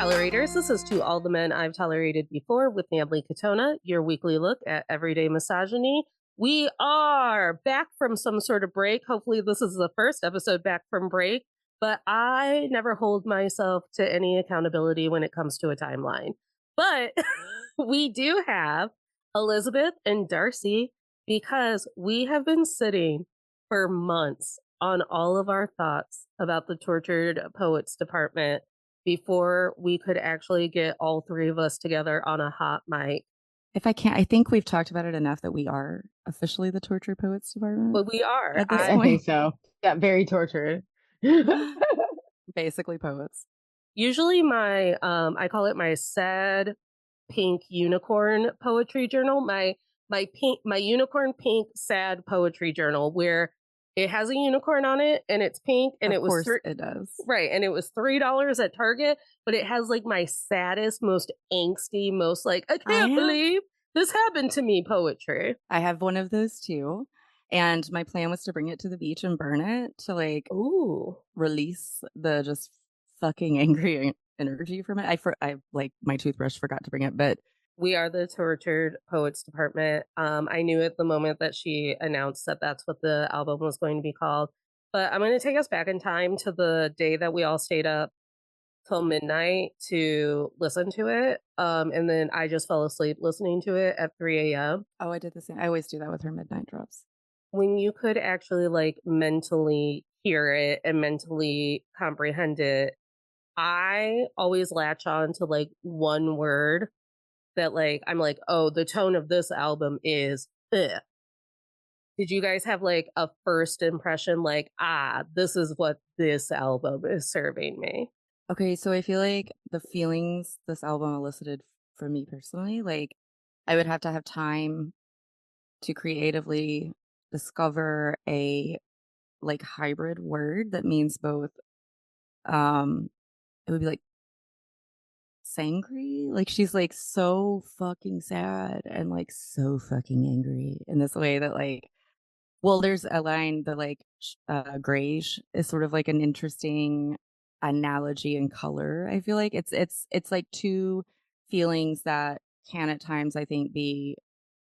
Tolerators. This is To All the Men I've Tolerated Before with Natalie Katona, your weekly look at everyday misogyny. We are back from some sort of break. Hopefully, this is the first episode back from break, but I never hold myself to any accountability when it comes to a timeline. But we do have Elizabeth and Darcie because we have been sitting for months on all of our thoughts about the Tortured Poets Department before we could actually get all three of us together on a hot mic. If I can't, I think we've talked about it enough that we are officially the Torture Poets Department. But we are. At this I point. think so. Yeah, very tortured. Basically poets. Usually my, I call it my sad pink unicorn poetry journal, my unicorn pink sad poetry journal, where it has a unicorn on it and it's pink and of course it does. Right. And it was $3 at Target, but it has like my saddest, most angsty, most like, I can't believe this happened to me poetry. I have one of those too. And my plan was to bring it to the beach and burn it to like release the just fucking angry energy from it. I like my toothbrush forgot to bring it, but we are the Tortured Poets Department. I knew at the moment that she announced that that's what the album was going to be called. But I'm going to take us back in time to the day that we all stayed up till midnight to listen to it. And then I just fell asleep listening to it at 3 a.m. Oh, I did the same. I always do that with her midnight drops. When you could actually like mentally hear it and mentally comprehend it, I always latch on to like one word that like I'm like, oh, the tone of this album is ugh. Did you guys have like a first impression like, this is what this album is serving me? Okay, so I feel like the feelings this album elicited for me personally, like I would have to have time to creatively discover a like hybrid word that means both it would be like sangry, like she's like so fucking sad and like so fucking angry in this way that like, well, there's a line that like grayish is sort of like an interesting analogy in color. I feel like it's like two feelings that can at times I think be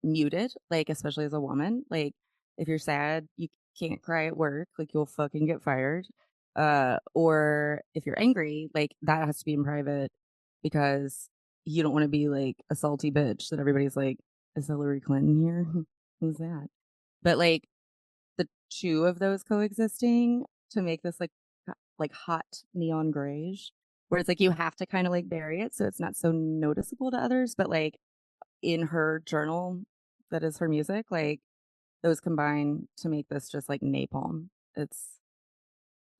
muted, like especially as a woman. Like if you're sad, you can't cry at work, like you'll fucking get fired. Or if you're angry, like that has to be in private because you don't want to be like a salty bitch that everybody's like, is Hillary Clinton here? Who's that? But like the two of those coexisting to make this like hot neon grayish, where it's like you have to kind of like bury it so it's not so noticeable to others, but like in her journal that is her music, like those combine to make this just like napalm. It's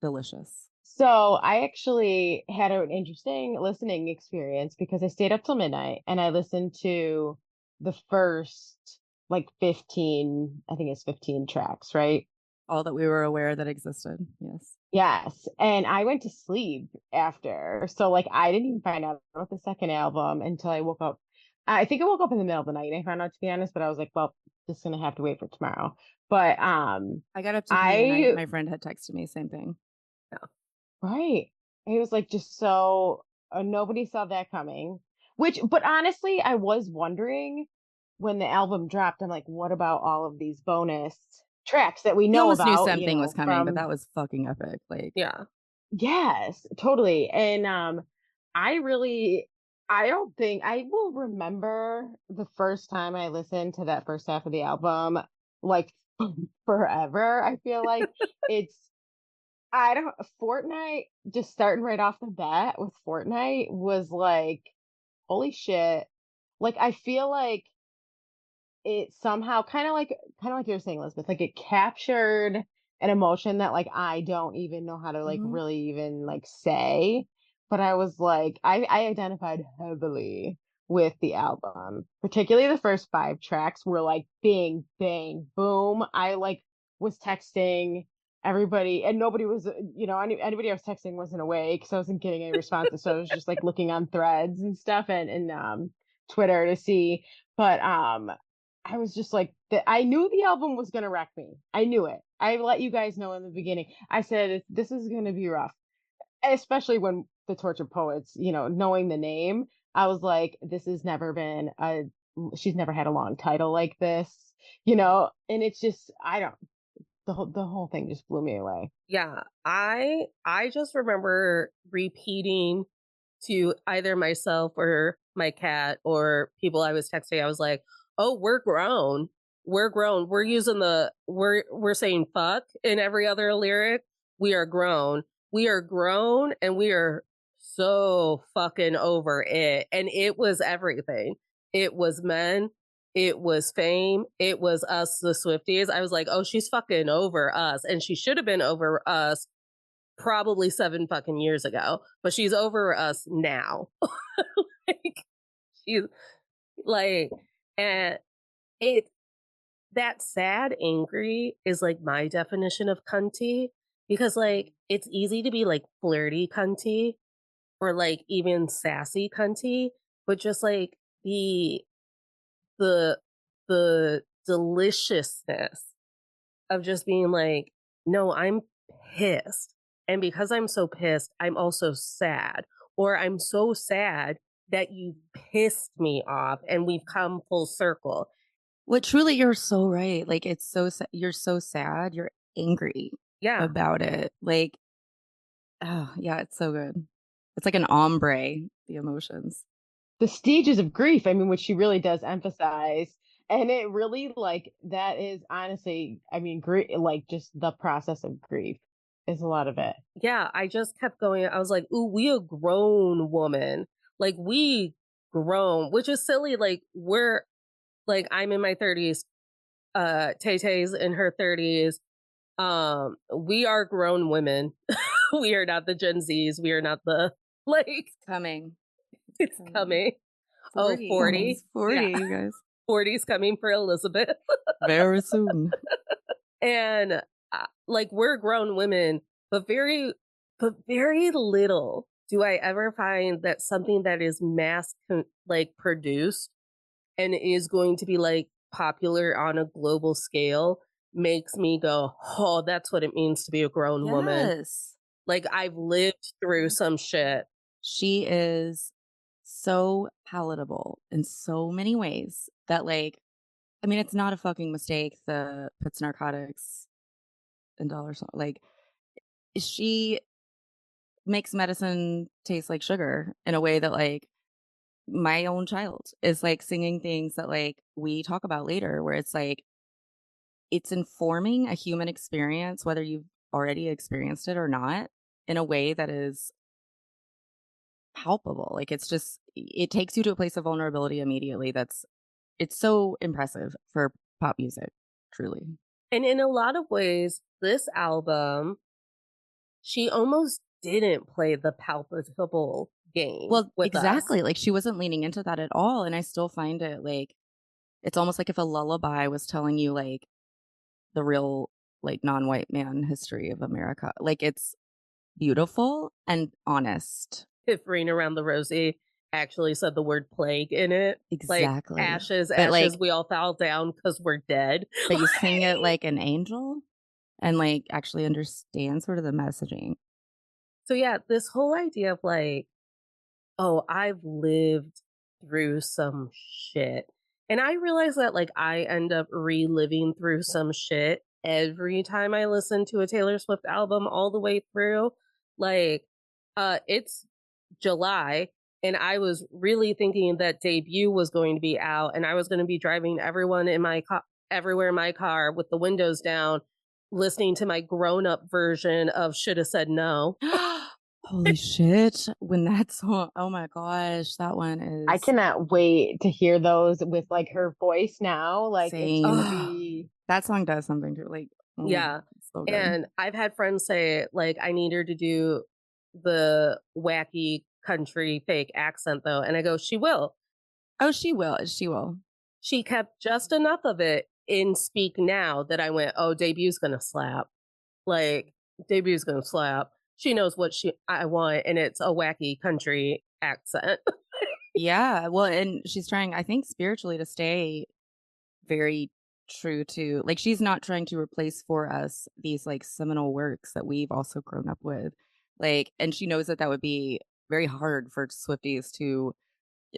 delicious. So I actually had an interesting listening experience because I stayed up till midnight and I listened to the first like 15, I think it's 15 tracks, right? All that we were aware that existed. Yes. Yes. And I went to sleep after. So like I didn't even find out about the second album until I woke up. I think I woke up in the middle of the night and I found out, to be honest, but I was like, well, just gonna have to wait for tomorrow. But I got up to midnight. My friend had texted me, same thing. Yeah. Right. It was like just so nobody saw that coming. But honestly, I was wondering when the album dropped, I'm like, what about all of these bonus tracks that we know almost about? Knew something was coming, but that was fucking epic. Like, yeah. Yes, totally. And I don't think I will remember the first time I listened to that first half of the album like forever. I feel like Fortnite, just starting right off the bat with Fortnite was like, holy shit. Like, I feel like it somehow kind of like you were saying, Elizabeth, like it captured an emotion that like I don't even know how to like really even like say. But I was like, I identified heavily with the album, particularly the first 5 tracks were like bing, bang, boom. I like was texting everybody and nobody was, anybody I was texting wasn't awake. So I wasn't getting any responses. So I was just like looking on threads and stuff and Twitter to see. But I was just like, I knew the album was going to wreck me. I knew it. I let you guys know in the beginning. I said, this is going to be rough. especially when the Tortured Poets, knowing the name, I was like, this has never been she's never had a long title like this, and it's just, I don't, the whole thing just blew me away. Yeah, I just remember repeating to either myself or my cat or people I was texting. I was like, "Oh, we're grown. We're grown. We're using we're saying fuck in every other lyric. We are grown. We are grown and we are so fucking over it." And it was everything. It was men, it was fame, it was us the Swifties. I was like, "Oh, she's fucking over us." And she should have been over us probably 7 fucking years ago, but she's over us now. Like, she's like, and it, that sad angry is like my definition of cunty, because like it's easy to be like flirty cunty or like even sassy cunty, but just like the the deliciousness of just being like, no, I'm pissed. And because I'm so pissed, I'm also sad. Or I'm so sad that you pissed me off and we've come full circle. What truly, you're so right. Like, it's so you're so sad, you're angry Yeah. about it. Like, oh, yeah, it's so good. It's like an ombre, the emotions. The stages of grief, I mean, which she really does emphasize. And it really, like, that is honestly, I mean, like, just the process of grief is a lot of it. Yeah. I just kept going. I was like, ooh, we a grown woman. Like, we grown, which is silly. Like, I'm in my 30s. Tay Tay's in her 30s. We are grown women. We are not the Gen Zs. We are not the, like, Coming. it's coming. 40. 40. It's 40, Yeah. you guys. 40's coming for Elizabeth. Very soon. And like, we're grown women, but very little do I ever find that something that is like produced and is going to be like popular on a global scale makes me go, oh, that's what it means to be a grown woman. Yes. Like, I've lived through some shit. She is so palatable in so many ways that, like, I mean, it's not a fucking mistake that puts narcotics and dollars. Like, she makes medicine taste like sugar in a way that, like, my own child is like singing things that like we talk about later, where it's like it's informing a human experience, whether you've already experienced it or not, in a way that is palpable. Like, it's just, it takes you to a place of vulnerability immediately. It's so impressive for pop music, truly. And in a lot of ways, this album, she almost didn't play the palpable game Well, with exactly. us. Like, she wasn't leaning into that at all. And I still find it like, it's almost like if a lullaby was telling you like the real, like, non-white man history of America. Like, it's beautiful and honest. If Ring Around the Rosie actually said the word plague in it. Like, Exactly. ashes, But like, ashes, we all fell down because we're dead. but you sing it like an angel and like actually understand sort of the messaging. So yeah, this whole idea of like, oh, I've lived through some shit. And I realize that like I end up reliving through some shit every time I listen to a Taylor Swift album all the way through. Like, it's July and I was really thinking that debut was going to be out and I was going to be driving everyone in my car everywhere in my car with the windows down, listening to my grown-up version of Shoulda Said No. Holy shit. When that song, oh my gosh, that one I is cannot wait to hear those with like her voice now. Like, it's gonna same. be. That song does something to like, Yeah. it's so good. And I've had friends say, like, I need her to do the wacky country fake accent, though. And I go, she will. Oh, she will. She will. She kept just enough of it in Speak Now that I went, oh, debut's going to slap. Like, debut's going to slap. She knows what I want, and it's a wacky country accent. Yeah. Well, and she's trying, I think, spiritually to stay very true to, like, she's not trying to replace for us these like seminal works that we've also grown up with. Like, and she knows that that would be very hard for Swifties to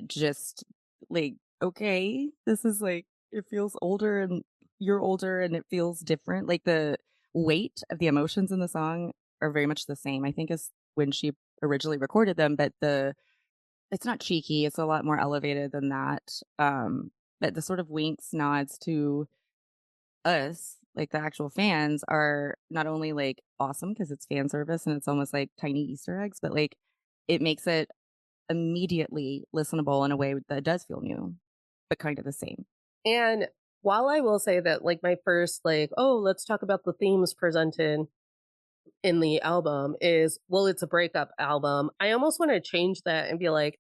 just like, okay, this is like, it feels older and you're older and it feels different. Like the weight of the emotions in the song are very much the same, I think, as when she originally recorded them, but it's not cheeky, it's a lot more elevated than that. But the sort of winks, nods to us, like the actual fans, are not only like awesome because it's fan service and it's almost like tiny Easter eggs, but like it makes it immediately listenable in a way that does feel new, but kind of the same. And while I will say that, like, my first, like, oh, let's talk about the themes presented in the album is, well, it's a breakup album. I almost want to change that and be like,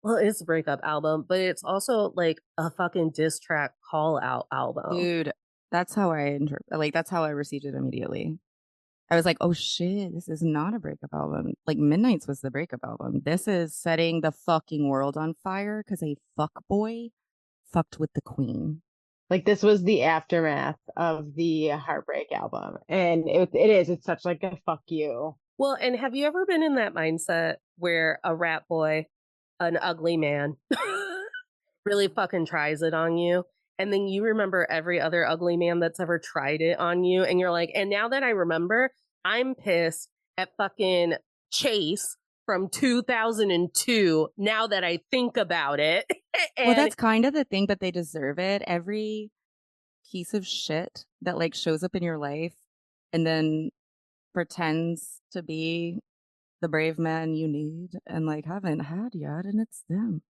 well, it's a breakup album, but it's also like a fucking diss track call out album. Dude, that's how I like that's how I received it immediately. I was like, "Oh shit, this is not a breakup album." Like Midnight's was the breakup album. This is setting the fucking world on fire because a fuck boy fucked with the queen. Like this was the aftermath of the Heartbreak album. And it's such like a fuck you. Well, and have you ever been in that mindset where a rat boy, an ugly man, really fucking tries it on you? And then you remember every other ugly man that's ever tried it on you. And you're like, and now that I remember, I'm pissed at fucking Chase from 2002 now that I think about it. Well, And that's kind of the thing, but they deserve it. Every piece of shit that like shows up in your life and then pretends to be the brave man you need and like haven't had yet, and it's them.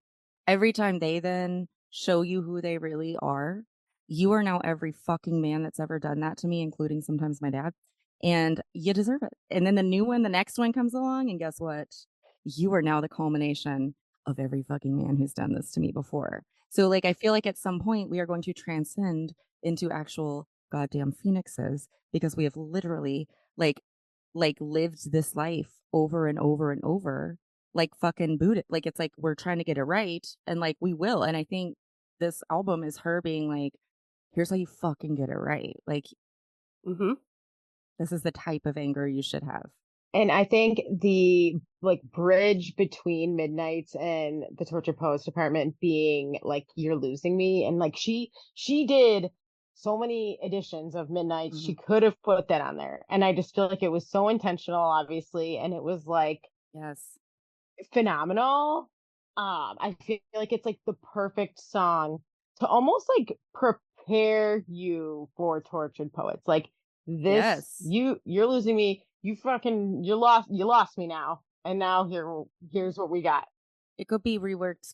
Every time they then show you who they really are, you are now every fucking man that's ever done that to me, including sometimes my dad, and you deserve it. And then the new one, the next one comes along, and guess what? You are now the culmination of every fucking man who's done this to me before. So, like, I feel like at some point we are going to transcend into actual goddamn phoenixes because we have literally like lived this life over and over and over like fucking Buddha. Like it's like we're trying to get it right and like we will. And I think this album is her being like, here's how you fucking get it right. Like mhm. this is the type of anger you should have. And I think the like bridge between Midnight's and the Torture Poets department being like you're losing me, and like she did so many editions of Midnight's, Mm-hmm. she could have put that on there. And I just feel like it was so intentional, obviously, and it was like Yes. phenomenal. I feel like it's like the perfect song to almost like prepare you for Tortured Poets. Like this, Yes. you're losing me. You lost me now. And now here's what we got. It could be reworked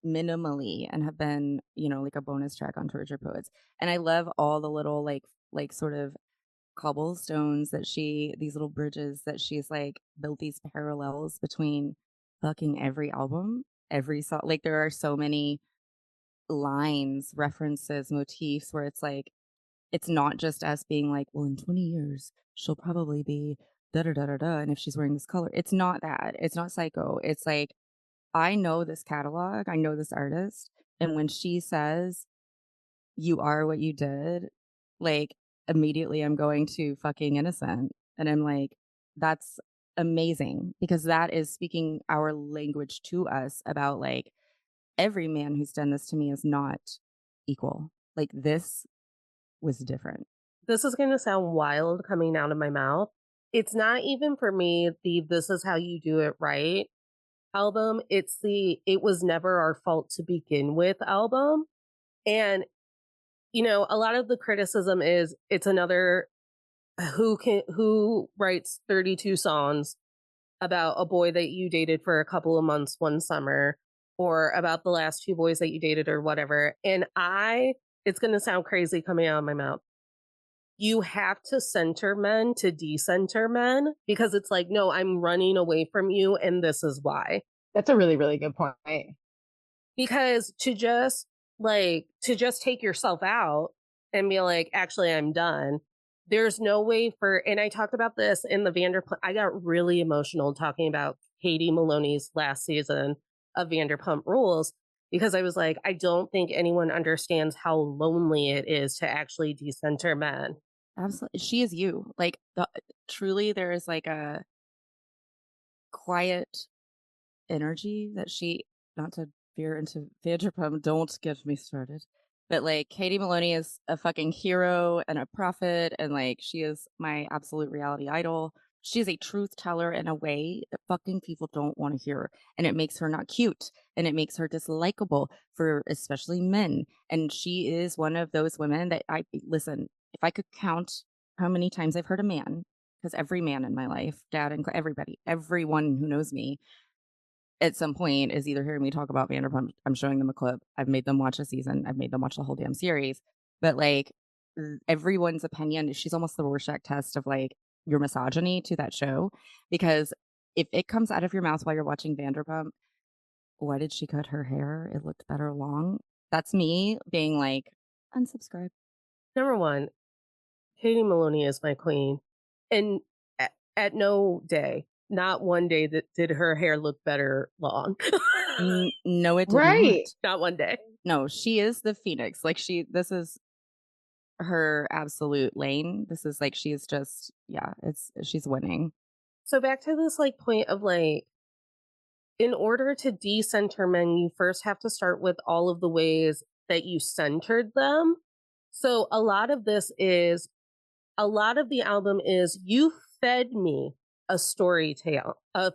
minimally and have been, you know, like a bonus track on Torture Poets. And I love all the little like sort of cobblestones that these little bridges that she's like built these parallels between fucking every album, every song. Like there are so many lines, references, motifs where it's like, it's not just us being like, well, in 20 years, she'll probably be da da da da da. And if she's wearing this color, it's not that. It's not psycho. It's like, I know this catalog, I know this artist. And when she says, you are what you did, like immediately I'm going to fucking innocent. And I'm like, that's amazing because that is speaking our language to us about like every man who's done this to me is not equal. Like this was different. This is going to sound wild coming out of my mouth. It's not even for me the "this is how you do it right" album. It's the "it was never our fault to begin with" album. And a lot of the criticism is it's another who writes 32 songs about a boy that you dated for a couple of months one summer, or about the last two boys that you dated or whatever. And it's going to sound crazy coming out of my mouth. You have to center men to decenter men because it's like, no, I'm running away from you. And this is why. That's a really, really good point. Because to just take yourself out and be like, actually, I'm done. There's no way and I talked about this in the Vanderpump. I got really emotional talking about Katie Maloney's last season of Vanderpump Rules because I was like, I don't think anyone understands how lonely it is to actually decenter men. Absolutely. She is you. Like truly there is like quiet energy that she, not to veer into Vanderpump, don't get me started. But like Katie Maloney is a fucking hero and a prophet, and like she is my absolute reality idol. She is a truth teller in a way that fucking people don't want to hear. And it makes her not cute and it makes her dislikable for especially men. And she is one of those women that I listen, if I could count how many times I've heard a man, because every man in my life, dad and everybody, everyone who knows me at some point is either hearing me talk about Vanderpump, I'm showing them a clip, I've made them watch a season, I've made them watch the whole damn series. But like everyone's opinion, she's almost the Rorschach test of like your misogyny to that show. Because if it comes out of your mouth while you're watching Vanderpump, why did she cut her hair? It looked better long. That's me being like, unsubscribe. Number one, Katie Maloney is my queen. And at no day, not one day that did her hair look better long. No, it did Right. Not one day. No, she is the Phoenix. Like this is her absolute lane. This is like, she's just, yeah, she's winning. So back to this like point of like, in order to decenter men, you first have to start with all of the ways that you centered them. So a lot of the album is you fed me a fairy tale. I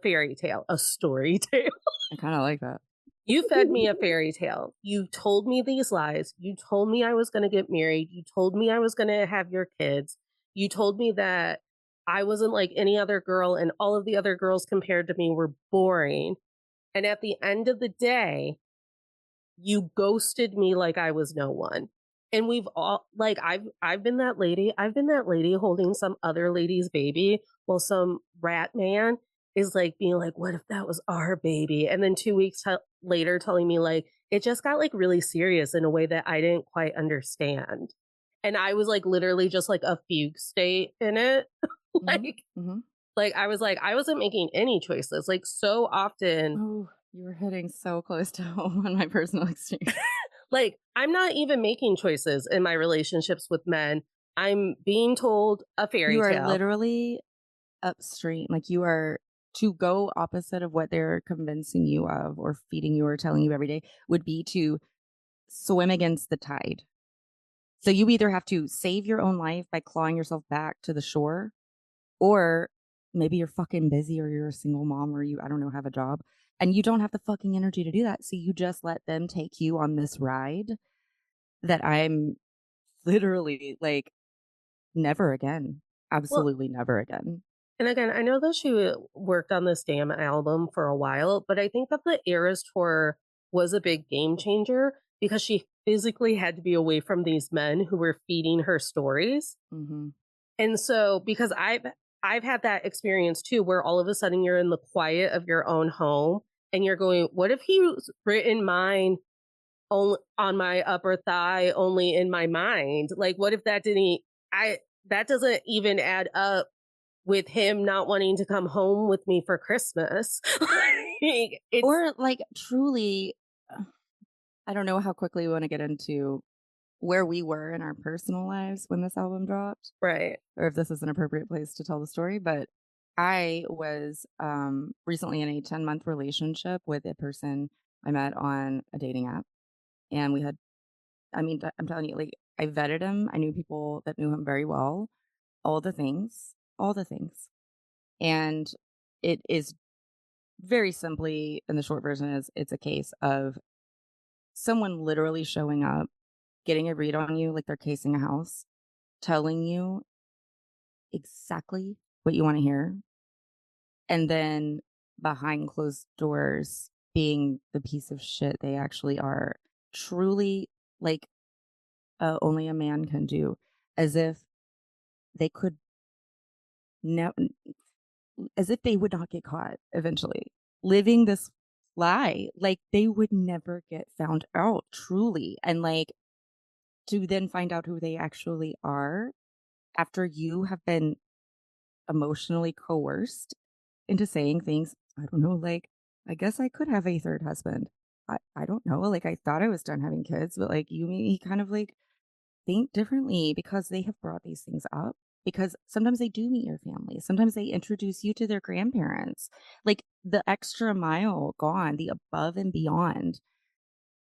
kind of like that. You fed me a fairy tale. You told me these lies. You told me I was going to get married. You told me I was going to have your kids. You told me that I wasn't like any other girl and all of the other girls compared to me were boring. And at the end of the day, you ghosted me like I was no one. And we've all like I've been that lady. I've been that lady holding some other lady's baby while some rat man is like being like, what if that was our baby? And then 2 weeks later telling me like it just got like really serious in a way that I didn't quite understand. And I was like literally just like a fugue state in it. like like I was like I wasn't making any choices. Like so often oh, you were hitting so close to home on my personal experience. Like, I'm not even making choices in my relationships with men. I'm being told a fairy tale. You are literally upstream. Like you are to go opposite of what they're convincing you of or feeding you or telling you every day would be to swim against the tide. So you either have to save your own life by clawing yourself back to the shore, or maybe you're fucking busy or you're a single mom or you, I don't know, have a job and you don't have the fucking energy to do that. So you just let them take you on this ride that I'm literally like, never again. Absolutely never again. And again, I know that she worked on this damn album for a while, but I think that the Eras tour was a big game changer because she physically had to be away from these men who were feeding her stories. And so, because I've had that experience too, where all of a sudden you're in the quiet of your own home and you're going, what if he's written mine only on my upper thigh, only in my mind? Like, what if that that doesn't even add up with him not wanting to come home with me for Christmas. Or like truly, I don't know how quickly we want to get into where we were in our personal lives when this album dropped. Right. Or if this is an appropriate place to tell the story. But I was recently in a 10-month relationship with a person I met on a dating app. And we had, I mean, I'm telling you, like, I vetted him. I knew people that knew him very well. All the things. And it is very simply, and the short version is, it's a case of someone literally showing up, getting a read on you like they're casing a house, telling you exactly what you want to hear, and then behind closed doors being the piece of shit they actually are. Truly, like, only a man can do, as if they could never, as if they would not get caught eventually living this lie. Like they would never get found out truly. And like to then find out who they actually are after you have been emotionally coerced into saying things. I don't know, like, I guess I could have a third husband. I don't know. Like I thought I was done having kids, but like you made me kind of like think differently because they have brought these things up because sometimes they do meet your family. Sometimes they introduce you to their grandparents. Like the extra mile gone, the above and beyond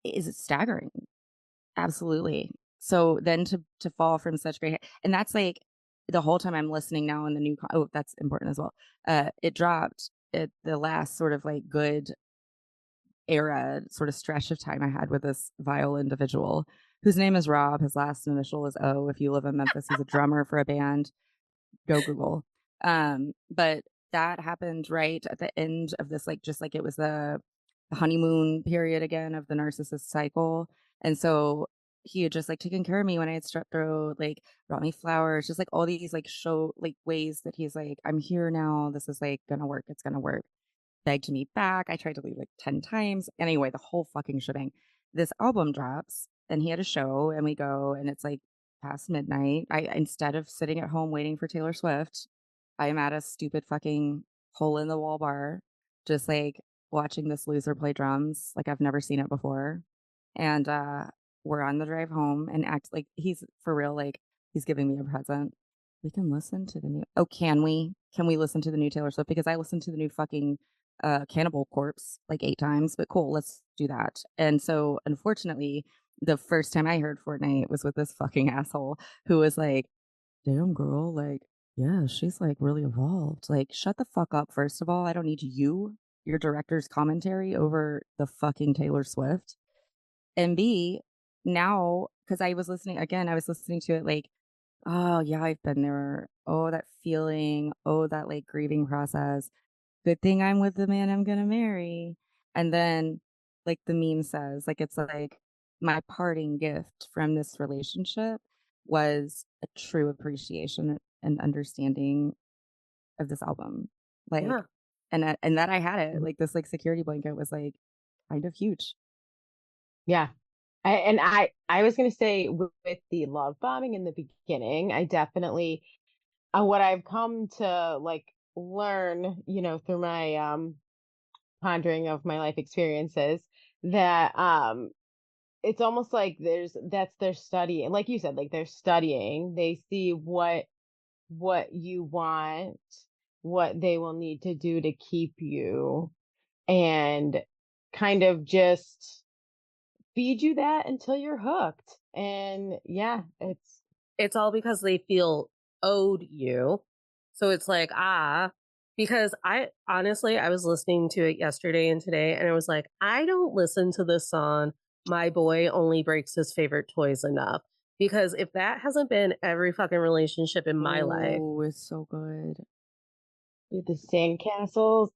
is staggering. Absolutely. So then to fall from such great, and that's like the whole time I'm listening now in the new, oh, that's important as well. It dropped at the last sort of like good era, sort of stretch of time I had with this vile individual whose name is Rob. His last initial is O. If you live in Memphis, he's a drummer for a band. Go Google. But that happened right at the end of this, like just like it was the honeymoon period again of the narcissist cycle. And so he had just like taken care of me when I had strep throat, like brought me flowers, just like all these like show like ways that he's like, I'm here now. This is like gonna work. It's gonna work. Begged me back. I tried to leave like 10 times. Anyway, the whole fucking shebang. This album drops and he had a show and we go and it's like past midnight. I instead of sitting at home waiting for Taylor Swift, I am at a stupid fucking hole in the wall bar, just like watching this loser play drums like I've never seen it before. And we're on the drive home and act like he's for real, like he's giving me a present. We can listen to the new, oh, can we? Can we listen to the new Taylor Swift? Because I listened to the new fucking Cannibal Corpse like 8 times, but cool, let's do that. And so unfortunately, the first time I heard Fortnite was with this fucking asshole who was like, damn girl, like, yeah, she's like really evolved. Like, shut the fuck up, first of all. I don't need your director's commentary over the fucking Taylor Swift. And B, now, because I was listening again, I was listening to it like, oh yeah, I've been there. Oh, that feeling. Oh, that like grieving process. Good thing I'm with the man I'm gonna marry. And then like the meme says, like it's like my parting gift from this relationship was a true appreciation and understanding of this album. Like Yeah. and that I had it. Like this like security blanket was like kind of huge. Yeah. I was gonna say with the love bombing in the beginning, I definitely what I've come to like learn, through my pondering of my life experiences, that it's almost like that's their study, and like you said, like they're studying, they see what you want, what they will need to do to keep you, and kind of just feed you that until you're hooked. And yeah, It's all because they feel owed you. So it's like, because I honestly, I was listening to it yesterday and today, and I was like, I don't listen to this song, My Boy Only Breaks His Favorite Toys enough. Because if that hasn't been every fucking relationship in my life, Oh, it's so good. with the sandcastles.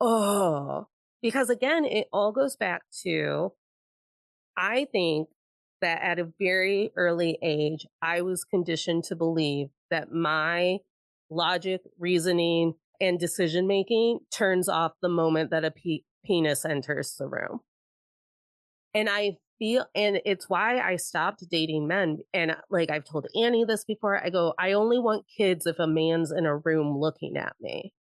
oh, because again, it all goes back to, I think that at a very early age, I was conditioned to believe that my logic, reasoning, and decision making turns off the moment that a penis enters the room. And and it's why I stopped dating men. And like I've told Annie this before, I go, I only want kids if a man's in a room looking at me.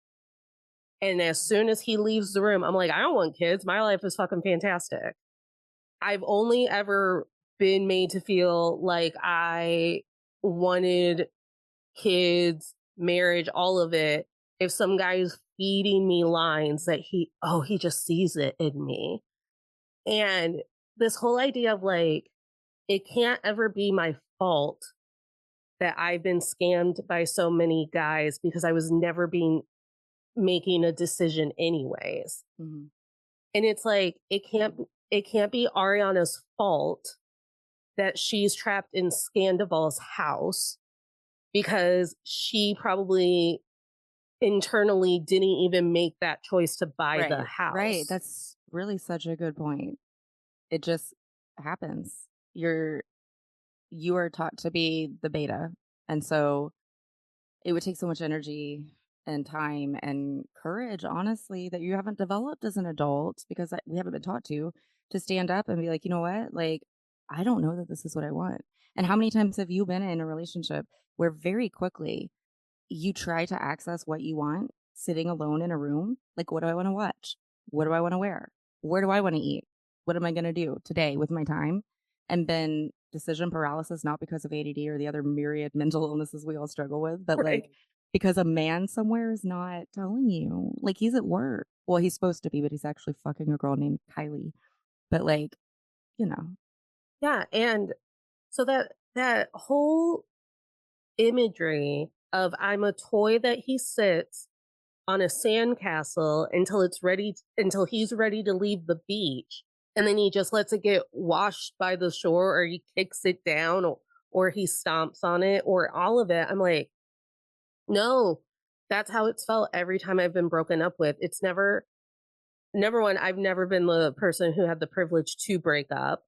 And as soon as he leaves the room, I'm like, I don't want kids. My life is fucking fantastic. I've only ever been made to feel like I wanted kids, marriage, all of it, if some guy is feeding me lines that he just sees it in me. And this whole idea of like, it can't ever be my fault that I've been scammed by so many guys because I was never making a decision anyways. Mm-hmm. And it's like, it can't be Ariana's fault that she's trapped in Scandival's house because she probably internally didn't even make that choice to buy the house. Right. That's really such a good point. It just happens. You are taught to be the beta. And so it would take so much energy and time and courage, honestly, that you haven't developed as an adult because we haven't been taught to stand up and be like, you know what? Like, I don't know that this is what I want. And how many times have you been in a relationship where very quickly you try to access what you want sitting alone in a room? Like, what do I want to watch? What do I want to wear? Where do I want to eat? What am I going to do today with my time? And then decision paralysis, not because of ADD or the other myriad mental illnesses we all struggle with, but Right. like because a man somewhere is not telling you. Like he's at work. Well, he's supposed to be, but he's actually fucking a girl named Kylie. But like, you know. Yeah, and so that whole imagery of I'm a toy that he sits on a sandcastle until he's ready to leave the beach, and then he just lets it get washed by the shore, or he kicks it down, or he stomps on it, or all of it. I'm like, no, that's how it's felt every time I've been broken up with. It's never, number one, I've never been the person who had the privilege to break up.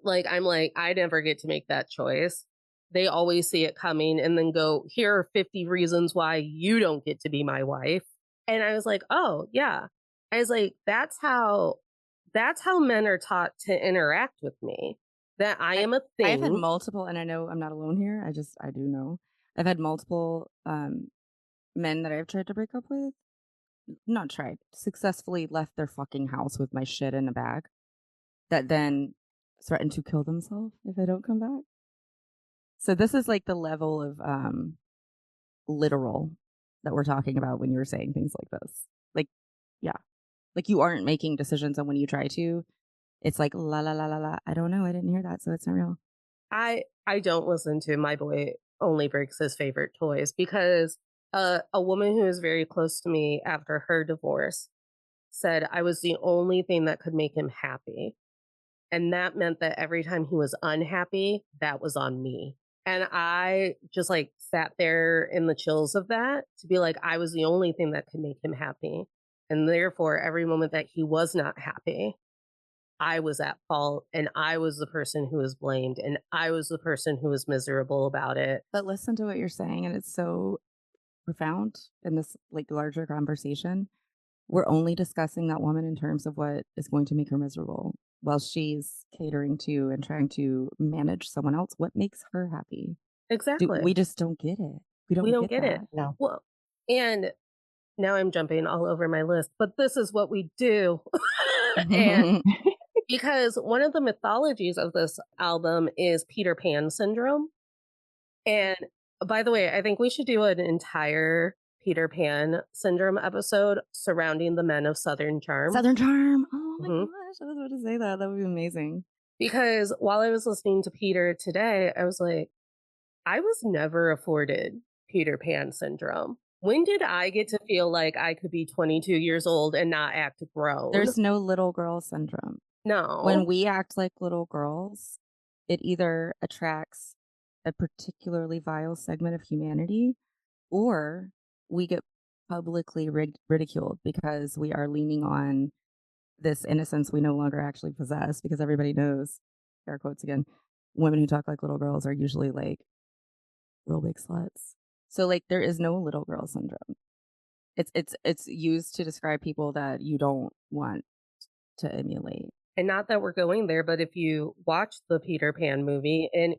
I'm like, I never get to make that choice. They always see it coming and then go, here are 50 reasons why you don't get to be my wife. And I was like, oh, yeah. I was like, that's how men are taught to interact with me. That I am a I've had thing. multiple, and I know I'm not alone here. I do know. I've had multiple men that I've tried to break up with. Not tried, successfully left their fucking house with my shit in a bag that then threatened to kill themselves if I don't come back. So this is like the level of literal that we're talking about when you're saying things like this. Like, yeah. Like you aren't making decisions, and when you try to, it's like la la la la la. I don't know. I didn't hear that, so it's not real. I don't listen to my boy only breaks his favorite toys because a woman who is very close to me after her divorce said I was the only thing that could make him happy. And that meant that every time he was unhappy, that was on me. And I just sat there in the chills of that to be like, I was the only thing that could make him happy. And therefore, every moment that he was not happy, I was at fault and I was the person who was blamed and I was the person who was miserable about it. But listen to what you're saying, and it's so profound in this like larger conversation. We're only discussing that woman in terms of what is going to make her miserable while she's catering to and trying to manage someone else. What makes her happy? Exactly. We just don't get it. We We don't don't get get it. that. No. Well, and now I'm jumping all over my list, but this is what we do. And because one of the mythologies of this album is Peter Pan syndrome. And by the way, I think we should do an entire Peter Pan syndrome episode surrounding the men of Southern Charm. Southern Charm. Oh my Mhm. gosh, I was about to say that. That would be amazing. Because while I was listening to Peter today, I was like, I was never afforded Peter Pan syndrome. When did I get to feel like I could be 22 years old and not act grown? There's no little girl syndrome. No. When we act like little girls, it either attracts a particularly vile segment of humanity, or we get publicly ridiculed because we are leaning on this innocence we no longer actually possess, because everybody knows, air quotes again, women who talk like little girls are usually like real big sluts. So like there is no little girl syndrome. It's used to describe people that you don't want to emulate. And not that we're going there, but if you watch the Peter Pan movie in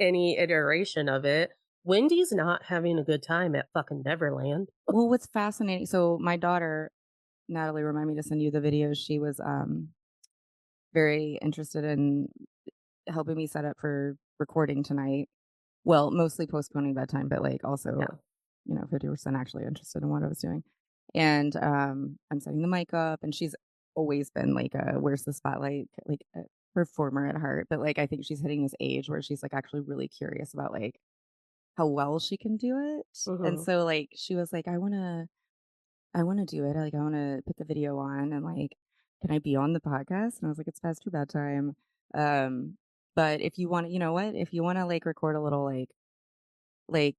any iteration of it, Wendy's not having a good time at fucking Neverland. Well, what's fascinating, so my daughter, Natalie, remind me to send you the videos. She was very interested in helping me set up for recording tonight. Well, mostly postponing bedtime, but like also, Yeah. 50% actually interested in what I was doing. And I'm setting the mic up, and she's always been like a where's the spotlight, like a performer at heart. But like I think she's hitting this age where she's like actually really curious about like how well she can do it. And Mhm. so like she was like, I wanna do it. Like I wanna put the video on, and like, can I be on the podcast? And I was like, it's past your bedtime. Um, but if you want to, you know what? If you want to like record a little like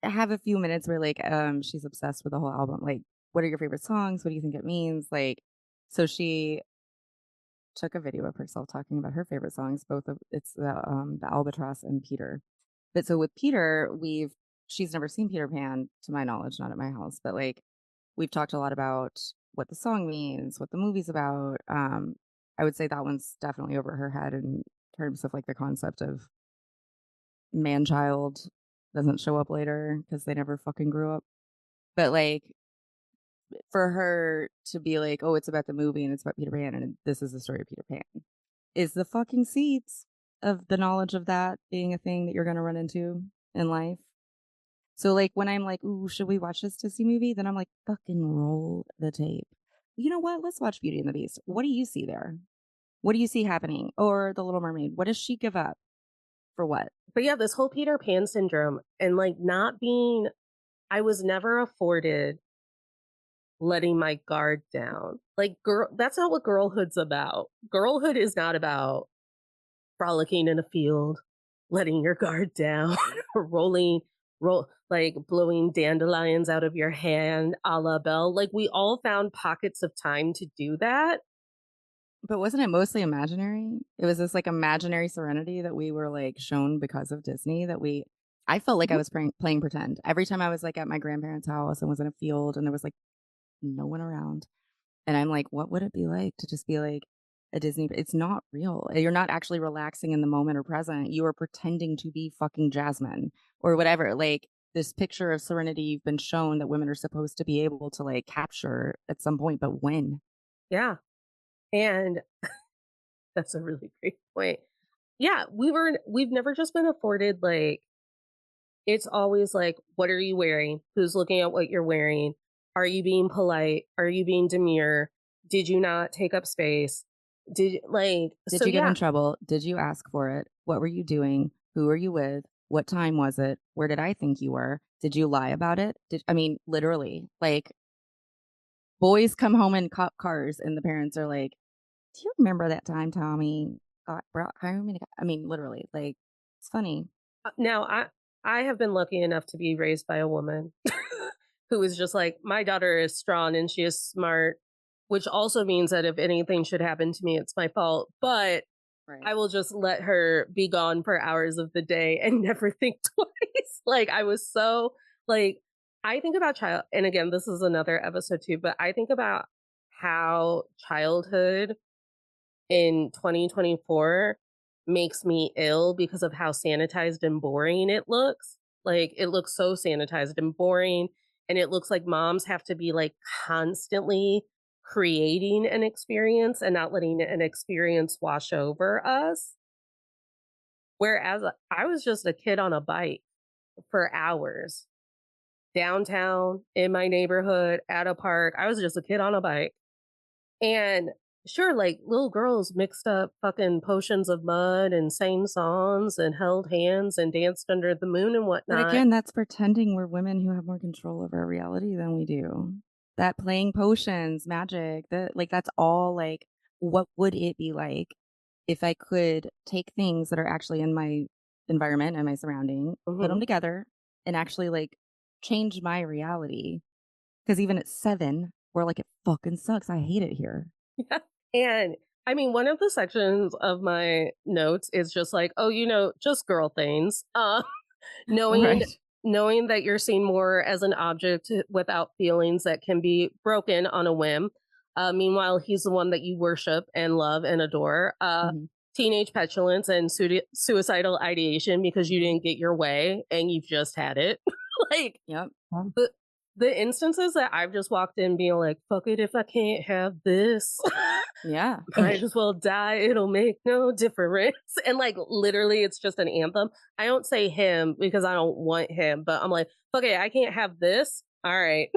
have a few minutes where like she's obsessed with the whole album. Like, what are your favorite songs? What do you think it means? Like, so she took a video of herself talking about her favorite songs, both of it's the Albatross and Peter. But so with Peter, she's never seen Peter Pan to my knowledge, not at my house, but like we've talked a lot about what the song means, what the movie's about. I would say that one's definitely over her head in terms of like the concept of man child doesn't show up later because they never fucking grew up. But like for her to be like, oh, it's about the movie and it's about Peter Pan and this is the story of Peter Pan, is the fucking seeds. of the knowledge of that being a thing that you're going to run into in life. So, like, when I'm like, "Ooh, should we watch this Disney movie?" Then I'm like, "Fucking roll the tape." You know what? Let's watch Beauty and the Beast. What do you see there? What do you see happening? Or The Little Mermaid? What does she give up for what? But yeah, this whole Peter Pan syndrome and like not being, I was never afforded letting my guard down. Like, girl, that's not what girlhood's about. Girlhood is not about frolicking in a field, letting your guard down, like blowing dandelions out of your hand a la Belle. Like, we all found pockets of time to do that. But wasn't it mostly imaginary? It was this like imaginary serenity that we were like shown because of Disney that I felt like I Mhm. was playing pretend. Every time I was like at my grandparents' house and was in a field and there was like no one around. And I'm like, what would it be like to just be like a Disney? It's not real. You're not actually relaxing in the moment or present. You are pretending to be fucking Jasmine or whatever. Like this picture of serenity you've been shown that women are supposed to be able to like capture at some point, but when? Yeah. And that's a really great point. Yeah, we've never just been afforded like, it's always like, what are you wearing? Who's looking at what you're wearing? Are you being polite? Are you being demure? Did you not take up space? Did like Did so you get in yeah. trouble? Did you ask for it? What were you doing? Who were you with? What time was it? Where did I think you were? Did you lie about it? I mean, literally, like boys come home in cop cars and the parents are like, "Do you remember that time Tommy got brought home?" I mean, literally, like it's funny. Now I have been lucky enough to be raised by a woman who is just like, my daughter is strong and she is smart, which also means that if anything should happen to me, it's my fault. But Right. I will just let her be gone for hours of the day and never think twice. Like, I was so like, I think about child, and again, this is another episode too, but I think about how childhood in 2024 makes me ill because of how sanitized and boring it looks. Like, it looks so sanitized and boring, and it looks like moms have to be like constantly creating an experience and not letting an experience wash over us. Whereas I was just a kid on a bike for hours downtown in my neighborhood at a park. I was just a kid on a bike. And sure, like little girls mixed up fucking potions of mud and sang songs and held hands and danced under the moon and But whatnot. again, that's pretending we're women who have more control over our reality than we do. That playing potions, magic, that like that's all like what would it be like if I could take things that are actually in my environment and my surrounding, put them Hmm. together and actually like change my reality. Because even at 7, we're like, it fucking sucks. I hate it here. Yeah. And I mean, one of the sections of my notes is just like, oh, just girl things. Knowing Right. knowing that you're seen more as an object without feelings that can be broken on a whim. Meanwhile, he's the one that you worship and love and adore. Hmm. Teenage petulance and suicidal ideation because you didn't get your way and you've just had it. Like, Yep. the the instances that I've just walked in being like, fuck it, if I can't have this, Yeah. might as well die. It'll make no difference. And like literally it's just an anthem. I don't say him because I don't want him, but I'm like, fuck it, I can't have this. All right.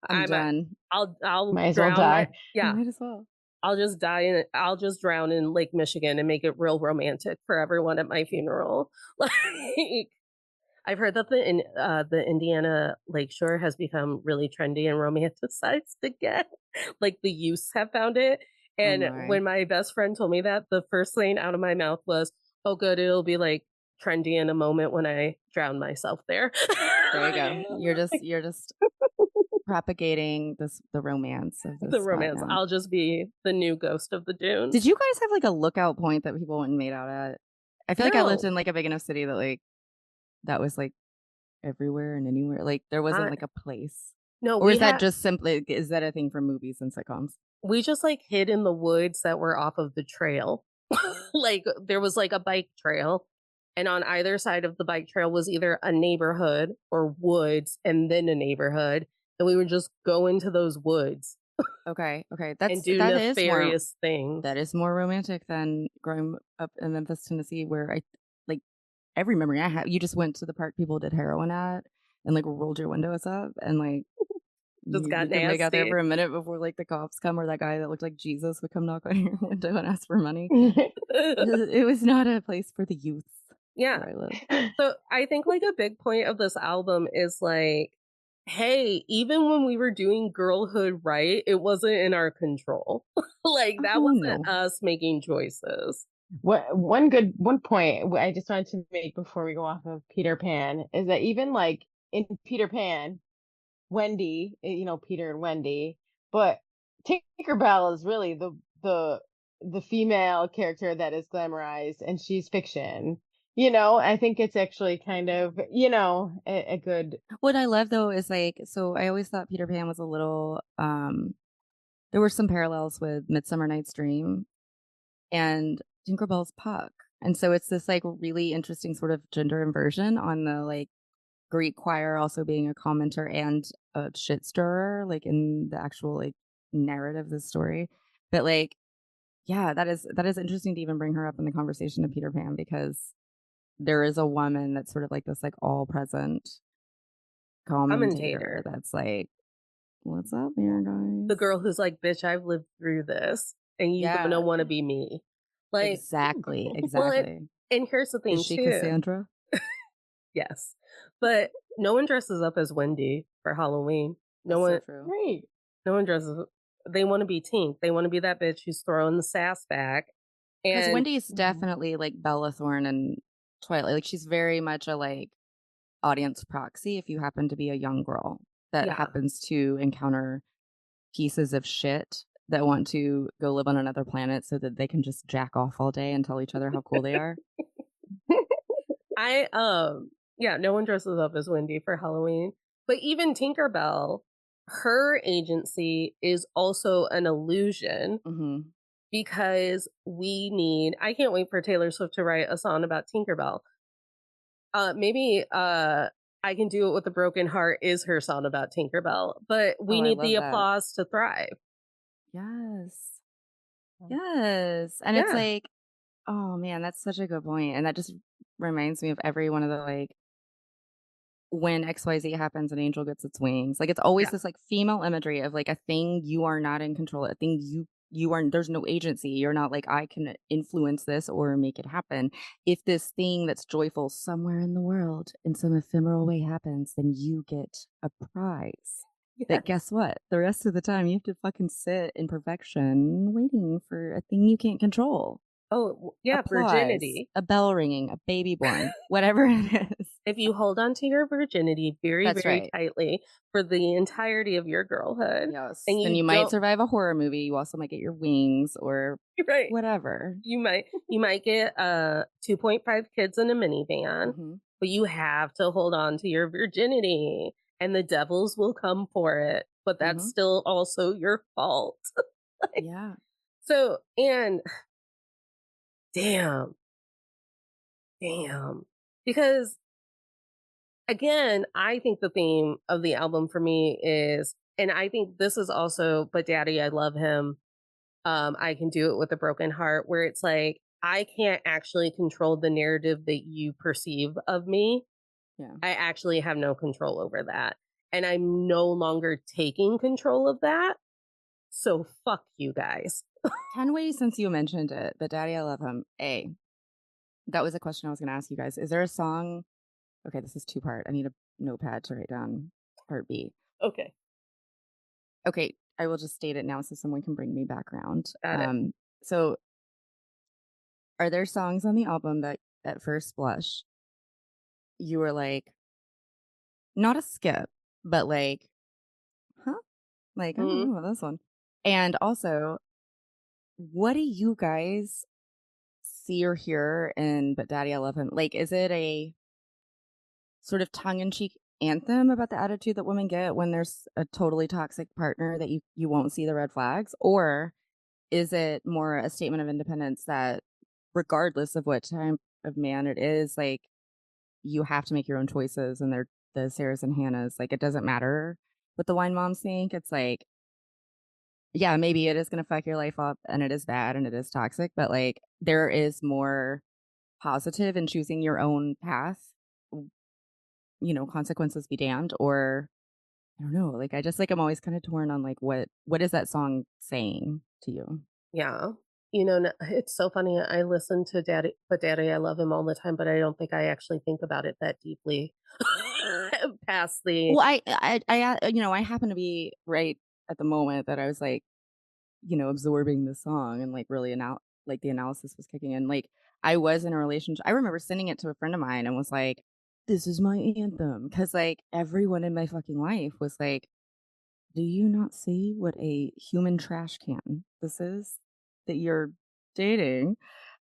I'm I'm done. I'll Might as well drown my die. yeah. Might as well. I'll just drown in Lake Michigan and make it real romantic for everyone at my funeral. Like, I've heard that the Indiana Lakeshore has become really trendy and romanticized again. Like, the youths have found it. Oh And my. when my best friend told me that, the first thing out of my mouth was, "Oh, good, it'll be like trendy in a moment when I drown myself there." There you go. You're just propagating the romance of this The spot romance. now. I'll just be the new ghost of the Did dunes. you guys have like a lookout point that people went and made out at? I feel like I lived No, in like a big enough city that like that was like everywhere and anywhere. Like there wasn't I like a place. no, Or is that just simply is that a thing from movies and sitcoms? we just like hid in the woods that were off of the trail. Like, there was like a bike trail, and on either side of the bike trail was either a neighborhood or woods and then a neighborhood, and we would just go into those woods Okay. and do nefarious things. That is more romantic than growing up in Memphis, Tennessee, where like every memory I have, you just went to the park people did heroin at and like rolled your windows up and like Just got you can make out there nasty. for a minute before like the cops come or that guy that looked like Jesus would come knock on your window and ask for money. It was not a place for the youth Yeah. where I live. So I think like a big point of this album is like, hey, even when we were doing girlhood right, it wasn't in our control. Like that Oh wasn't no. us making choices. One point I just wanted to make before we go off of Peter Pan is that even like in Peter Pan, Wendy, Peter and Wendy, but Tinkerbell is really the female character that is glamorized and she's fiction. I think it's actually kind of, a good. What I love though is like, so I always thought Peter Pan was a little there were some parallels with Midsummer Night's Dream and Tinkerbell's Puck. And so it's this like really interesting sort of gender inversion on the like Greek choir also being a commenter and a shit stirrer, like in the actual like narrative of the story. But like, yeah, that is interesting to even bring her up in the conversation of Peter Pan because there is a woman that's sort of like this like all present commentator Commentator. that's like, what's up here, The guys? girl who's like, bitch, I've lived through this and you Yeah, don't want to be me. Like, exactly, well, exactly. and here's the Is thing she too. Cassandra? Yes. But no one dresses up as Wendy for Halloween. No That's so one true. Right. no one dresses they want to be Tink. They want to be that bitch who's throwing the sass back. Because And Wendy's definitely like Bella Thorne and Twilight. Like she's very much a like audience proxy if you happen to be a young girl that yeah. happens to encounter pieces of shit that want to go live on another planet so that they can just jack off all day and tell each other how cool they are. I yeah, no one dresses up as Wendy for Halloween. But even Tinkerbell, her agency is also an illusion Mm-hmm. because I can't wait for Taylor Swift to write a song about Tinkerbell. Maybe I Can Do It With a Broken Heart is her song about Tinkerbell, but Oh, we I need love the that. applause to thrive. Yes. Yes. And it's Yeah. like, oh man, that's such a good point. And that just reminds me of every one of the like when XYZ happens, an angel gets its wings. Like it's always Yeah. this like female imagery of like a thing you are not in control, a thing you are there's no agency. You're not like I can influence this or make it happen. If this thing that's joyful somewhere in the world in some ephemeral way happens, then you get a prize. Yeah. But guess what? The rest of the time you have to fucking sit in perfection waiting for a thing you can't control. Oh, yeah, Applause, virginity. a bell ringing, a baby born, whatever it is. If you hold on to your virginity very, That's very right. tightly for the entirety of your girlhood, Yes. and Then you you might don't, survive a horror movie. You also might get your wings or right, whatever. you might get 2.5 kids in a minivan, Hmm. but you have to hold on to your virginity, and the devils will come for it. But that's Hmm. still also your fault. Yeah. So, and damn, because again, I think the theme of the album for me is, and I think this is also, but Daddy, I love him. I Can Do It With a Broken Heart, where it's like, I can't actually control the narrative that you perceive of me. Yeah. I actually have no control over that. And I'm no longer taking control of that. So fuck you guys. 10 ways since you mentioned it, but Daddy, I love him. A, that was a question I was going to ask you guys. Is there a song? Okay, this is two part. I need a notepad to write down part B. Okay. Okay, I will just state it now so someone can bring me background. Got it. So are there songs on the album that at first blush you were like, not a skip, but like, huh? Like, I don't Mm-hmm. know about this one. And also, what do you guys see or hear in But Daddy, I Love Him? Like, is it a sort of tongue in cheek anthem about the attitude that women get when there's a totally toxic partner that you won't see the red flags? Or is it more a statement of independence that regardless of what type of man it is, like you have to make your own choices and they're the Sarahs and Hannahs, like it doesn't matter what the wine moms think. It's like yeah, maybe it is going to fuck your life up and it is bad and it is toxic, but like there is more positive in choosing your own path, you know, consequences be damned, or I don't know, like I just like I'm always kind of torn on like what is that song saying to you? Yeah. You know, it's so funny. I listen to Daddy, but Daddy, I love him all the time, but I don't think I actually think about it that deeply past the Well, you know, I happen to be right at the moment that I was like, you know, absorbing the song and like really like the analysis was kicking in. Like I was in a relationship. I remember sending it to a friend of mine and was like, "This is my anthem," because like everyone in my fucking life was like, "Do you not see what a human trash can this is that you're dating?"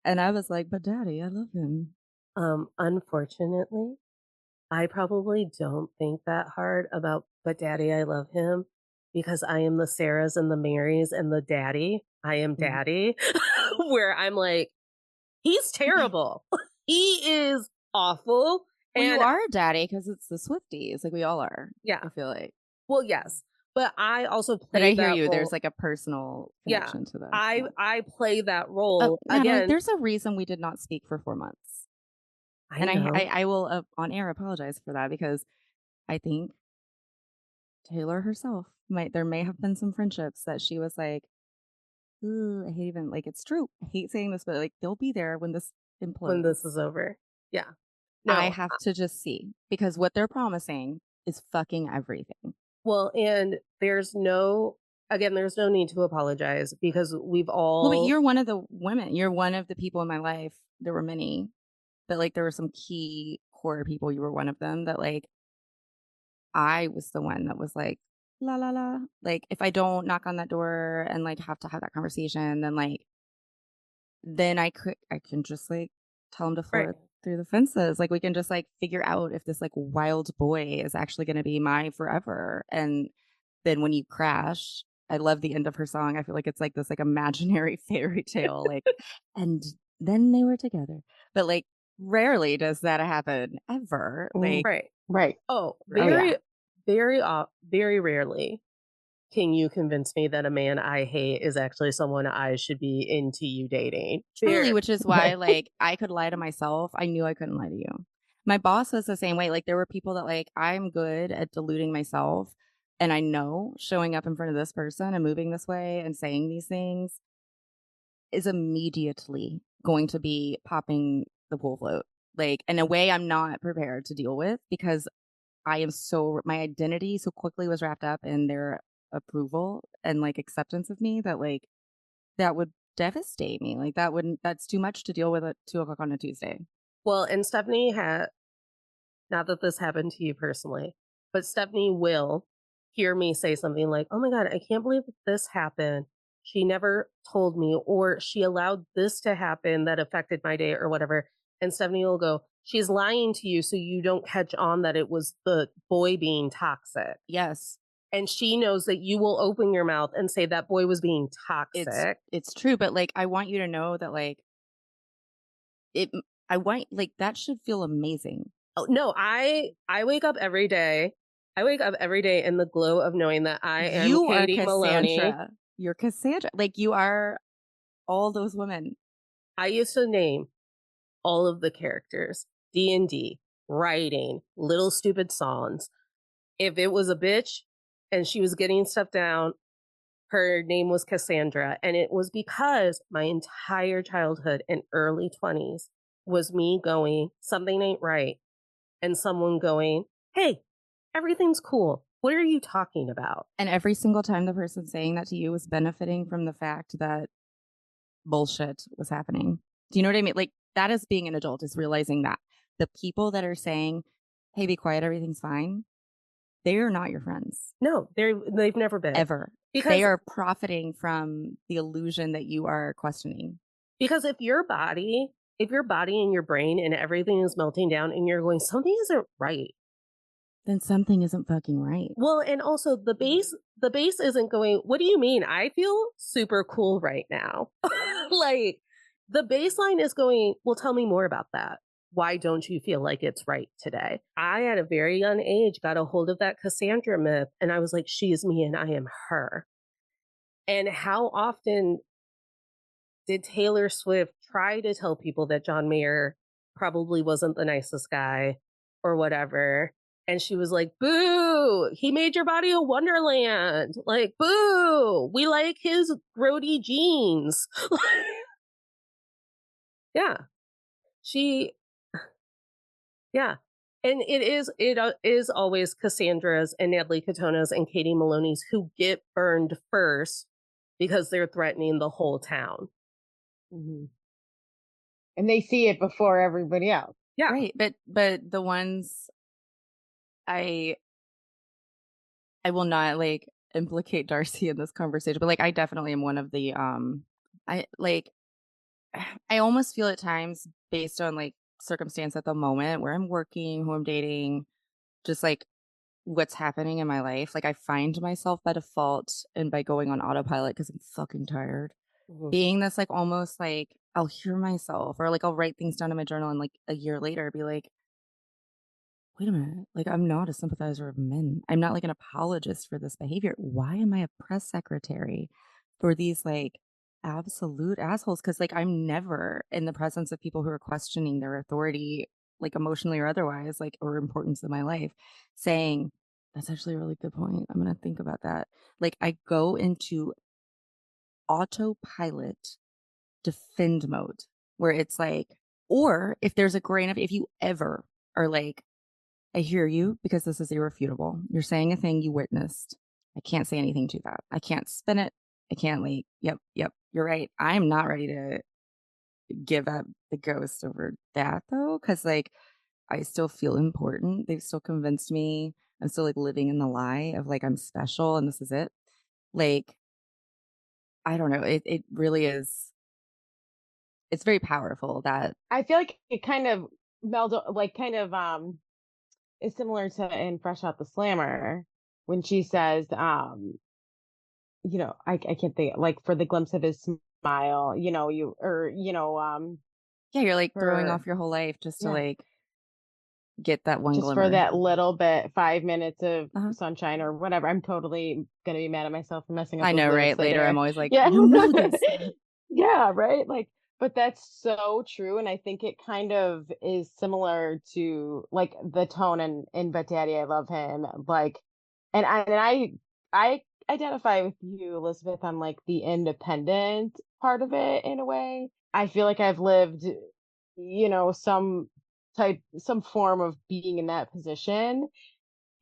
And I was like, "But daddy, I love him." unfortunately, I probably don't think that hard about but Daddy, I love him because I am the Sarahs and the Marys and the daddy. I am Mhm. daddy, where I'm like, he's terrible. He is awful. Well, you And are a daddy because it's the Swifties, like we all are. yeah, I feel like, well, yes. But I also but I play hear that you. There's role. like a personal Yeah. connection to that. I Yeah. I play that Oh, role Natalie, again. there's a reason we did not speak for 4 months. I And know. I will on air apologize for that because I think Taylor herself there may have been some friendships that she was like, "Ooh, I hate even like it's true. I hate saying this, but like they'll be there when this When this is implodes. over. Yeah. I No. have to just see because what they're promising is fucking everything." Well, and there's no need to apologize because we've Well, but all you're one of the women. You're one of the people in my life. There were many, but like there were some key core people. You were one of them that like I was the one that was like, la la la. Like if I don't knock on that door and like have to have that conversation, then like then I can just like tell him to right. floor through the fences. Like we can just like figure out if this like wild boy is actually gonna be my forever. And then when you crash, I love the end of her song. I feel like it's like this like imaginary fairy tale. Like and then they were together. But like rarely does that happen ever. Like Right. Right. Oh, oh yeah. very rarely can you convince me that a man I hate is actually someone I should be into you dating. Truly, Very which is why, like, I could lie to myself. I knew I couldn't lie to you. My boss was the same way. Like, there were people that, like, I'm good at deluding myself. And I know showing up in front of this person and moving this way and saying these things is immediately going to be popping the pool float. Like, in a way I'm not prepared to deal with because my identity so quickly was wrapped up in their approval and like acceptance of me that, like, that would devastate me, like, that's too much to deal with at 2 o'clock on a Tuesday. well, and Stephanie had not that this happened to you personally, but Stephanie will hear me say something like, "Oh my god, I can't believe that this happened. She never told me, or she allowed this to happen that affected my day, or whatever." And Stephanie will go, "She's lying to you so you don't catch on that it was the boy being toxic." Yes, And she knows that you will open your mouth and say that boy was being toxic. it's true, but, like, I want you to know that, like, it I want like, that should feel amazing. Oh, no, I wake up every day. I wake up every day in the glow of knowing that I am You are Katie Maloney. Cassandra. You're Cassandra. Like, you are all those women. I used to name all of the characters, D&D, writing, little stupid songs. If it was a bitch and she was getting stuff down, her name was Cassandra. And it was because my entire childhood and early 20s was me going, something ain't right. And someone going, hey, everything's cool. What are you talking about? And every single time the person saying that to you was benefiting from the fact that bullshit was happening. Do you know what I mean? Like, that is being an adult, is realizing that the people that are saying, "Hey, be quiet, everything's fine," they are not your friends. No, they've never been. Ever. They Because are profiting from the illusion that you are questioning. because if your body and your brain and everything is melting down and you're going, something isn't right. Then something isn't fucking right. Well, and also the base isn't going, what do you mean? I feel super cool right now. Like the baseline is going, well, tell me more about that. Why don't you feel like it's right today? I, at a very young age, got a hold of that Cassandra myth and I was like, she is me and I am her. And how often did Taylor Swift try to tell people that John Mayer probably wasn't the nicest guy or whatever? And she was like, boo, he made your body a wonderland. Like, boo, we like his grody jeans. Yeah. She, yeah. And it is always Cassandra's and Natalie Katona's and Katie Maloney's who get burned first because they're threatening the whole town. Mm-hmm. And they see it before everybody else. Yeah. Right. But the ones I will not like implicate Darcie in this conversation, but like I definitely am one of the I like I almost feel at times based on like circumstance at the moment where I'm working, who I'm dating, just like what's happening in my life. Like I find myself by default and by going on autopilot because I'm fucking tired. Mhm. Being this like almost like I'll hear myself or like I'll write things down in my journal and like a year later be like, wait a minute, like I'm not a sympathizer of men. I'm not like an apologist for this behavior. Why am I a press secretary for these like absolute assholes? Because like I'm never in the presence of people who are questioning their authority, like emotionally or otherwise, like or importance in my life, saying, that's actually a really good point. I'm gonna think about that. Like I go into autopilot defend mode where it's like, or if there's a grain of if you ever are like, I hear you because this is irrefutable. You're saying a thing you witnessed. I can't say anything to that. I can't spin it. I can't like, yep, you're right. I'm not ready to give up the ghost over that though. Cause like I still feel important. They've still convinced me. I'm still like living in the lie of like I'm special and this is it. Like, I don't know. It really is. It's very powerful that I feel like it kind of is similar to in Fresh Out the Slammer when she says, I can't think like for the glimpse of his smile, yeah, you're like throwing for off your whole life just to yeah, like get that one just for glimmer. that little bit, 5 minutes of Uh-huh. sunshine or whatever. I'm totally gonna be mad at myself for messing up I those know, lyrics right? Later, later. I'm always like, Yeah. you know this. Yeah, right. Like, but that's so true. And I think it kind of is similar to like the tone in But Daddy, I Love Him. Like, and I identify with you, Elizabeth, on like the independent part of it in a way. I feel like I've lived, some form of being in that position.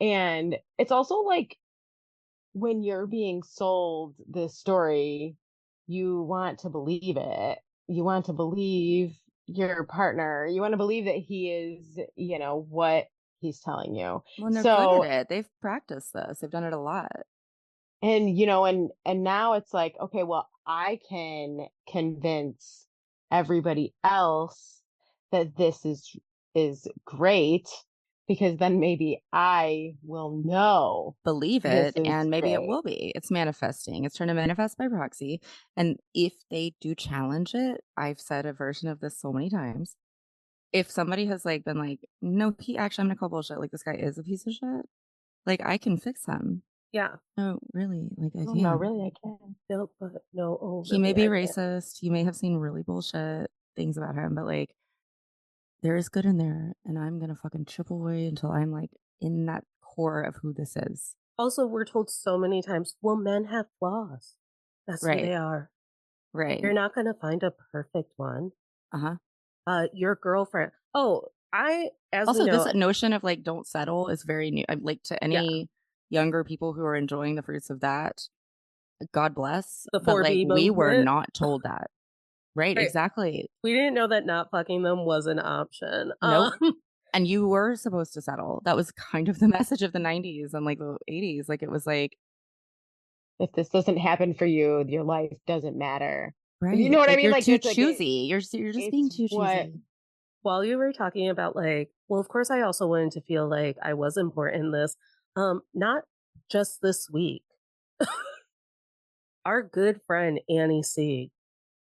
And it's also like when you're being sold this story, you want to believe it. You want to believe your partner. You want to believe that he is, what he's telling you. Well, and they're good So, at it. They've practiced this. They've done it a lot. and now it's like, okay, well, I can convince everybody else that this is great because then maybe I will know Believe this it, is and maybe it great. will be. It's manifesting. It's trying to manifest by proxy. And if they do challenge it, I've said a version of this so many times. If somebody has like been like, no, he actually, I'm gonna call bullshit. Like this guy is a piece of shit. Like I can fix him. Yeah. No, really. Like I Oh no, can. really, I can. No, but no, oh, He may really, be I can't. racist. You may have seen really bullshit things about him, but like there is good in there, and I'm gonna fucking chip away until I'm like in that core of who this is. Also, we're told so many times, well, men have flaws. That's who Right. they are. Right. You're not going to find a perfect one. Uh-huh. Your girlfriend. Oh, as we Also, this know, notion of like don't settle is very new. I'm like to yeah, any younger people who are enjoying the fruits of that, God bless. the But like 4B we were movement. not told that. Right, Right. exactly. We didn't know that not fucking them was an option. Nope. And you were supposed to settle. That was kind of the message of the 90s and like the 80s. Like it was like, If this doesn't happen for you, your life doesn't matter. You right, know what I like mean? you're Like too it's like choosy. You're just being it's too what choosy. While you were talking about like, well, of course, I also wanted to feel like I was important in this. Not just this week. Our good friend Annie C,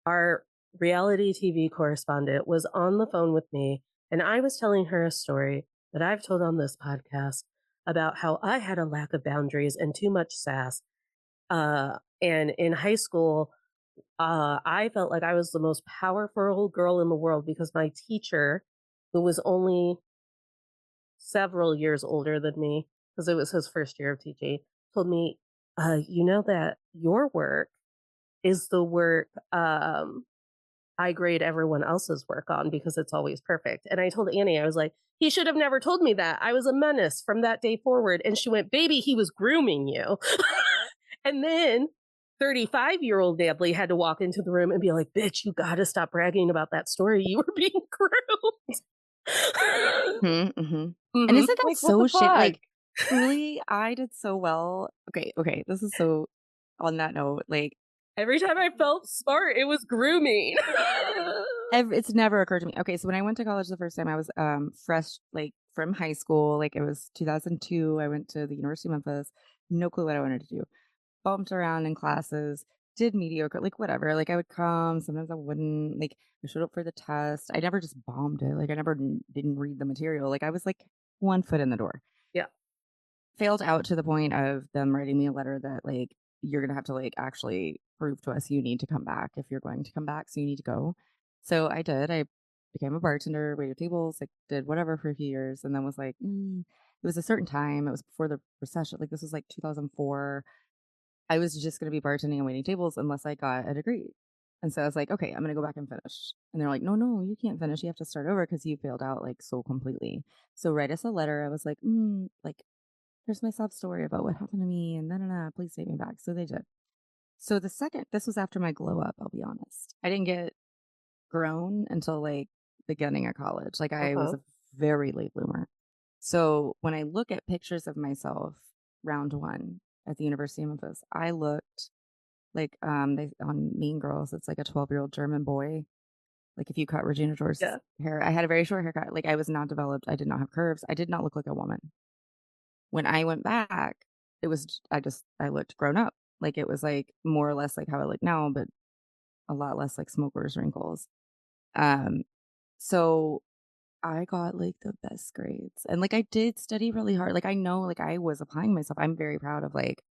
our reality TV correspondent, was on the phone with me, and I was telling her a story that I've told on this podcast about how I had a lack of boundaries and too much sass. And in high school, I felt like I was the most powerful girl in the world because my teacher, who was only several years older than me, because it was his first year of teaching, told me, you know that your work is the work I grade everyone else's work on because it's always perfect. And I told Annie, I was like, he should have never told me that. I was a menace from that day forward. And she went, baby, he was grooming you. And then 35-year-old Natalie had to walk into the room and be like, bitch, you got to stop bragging about that story. You were being groomed. And isn't that Like, what the so shit? fuck? Like, truly, I did so well. Okay. This is so. On that note, like Every time I felt smart, it was grooming. it's never occurred to me. Okay, so when I went to college the first time, I was fresh, like from high school. Like it was 2002. I went to the University of Memphis. No clue what I wanted to do. Bumped around in classes. Did mediocre, like whatever. Like I would come. Sometimes I wouldn't. Like I showed up for the test. I never just bombed it. Like I never didn't read the material. Like I was like 1 foot in the door. Yeah. Failed out to the point of them writing me a letter that like you're gonna have to like actually prove to us you need to come back if you're going to come back, so you need to go. So I did. I became a bartender, waited tables, like did whatever for a few years, and then was like, it was a certain time. It was before the recession. Like this was like 2004. I was just gonna be bartending and waiting tables unless I got a degree. And so I was like, okay, I'm gonna go back and finish. And they're like, no, you can't finish. You have to start over because you failed out like so completely. So write us a letter. I was like, like here's my sob story about what happened to me and please take me back. So they did. So this was after my glow up, I'll be honest. I didn't get grown until like beginning of college. Like I was Uh-huh. a very late bloomer. So when I look at pictures of myself round one at the University of Memphis, I looked like they on Mean Girls, it's like a 12-year-old German boy. Like if you cut Regina George's Yeah. hair, I had a very short haircut. Like I was not developed. I did not have curves. I did not look like a woman. When I went back, it was I looked grown up. Like, it was, like, more or less like how I look now, but a lot less like smoker's wrinkles. Um, so I got, like, the best grades, and, like, I did study really hard. Like, I know, like, I was applying myself. I'm very proud of, like,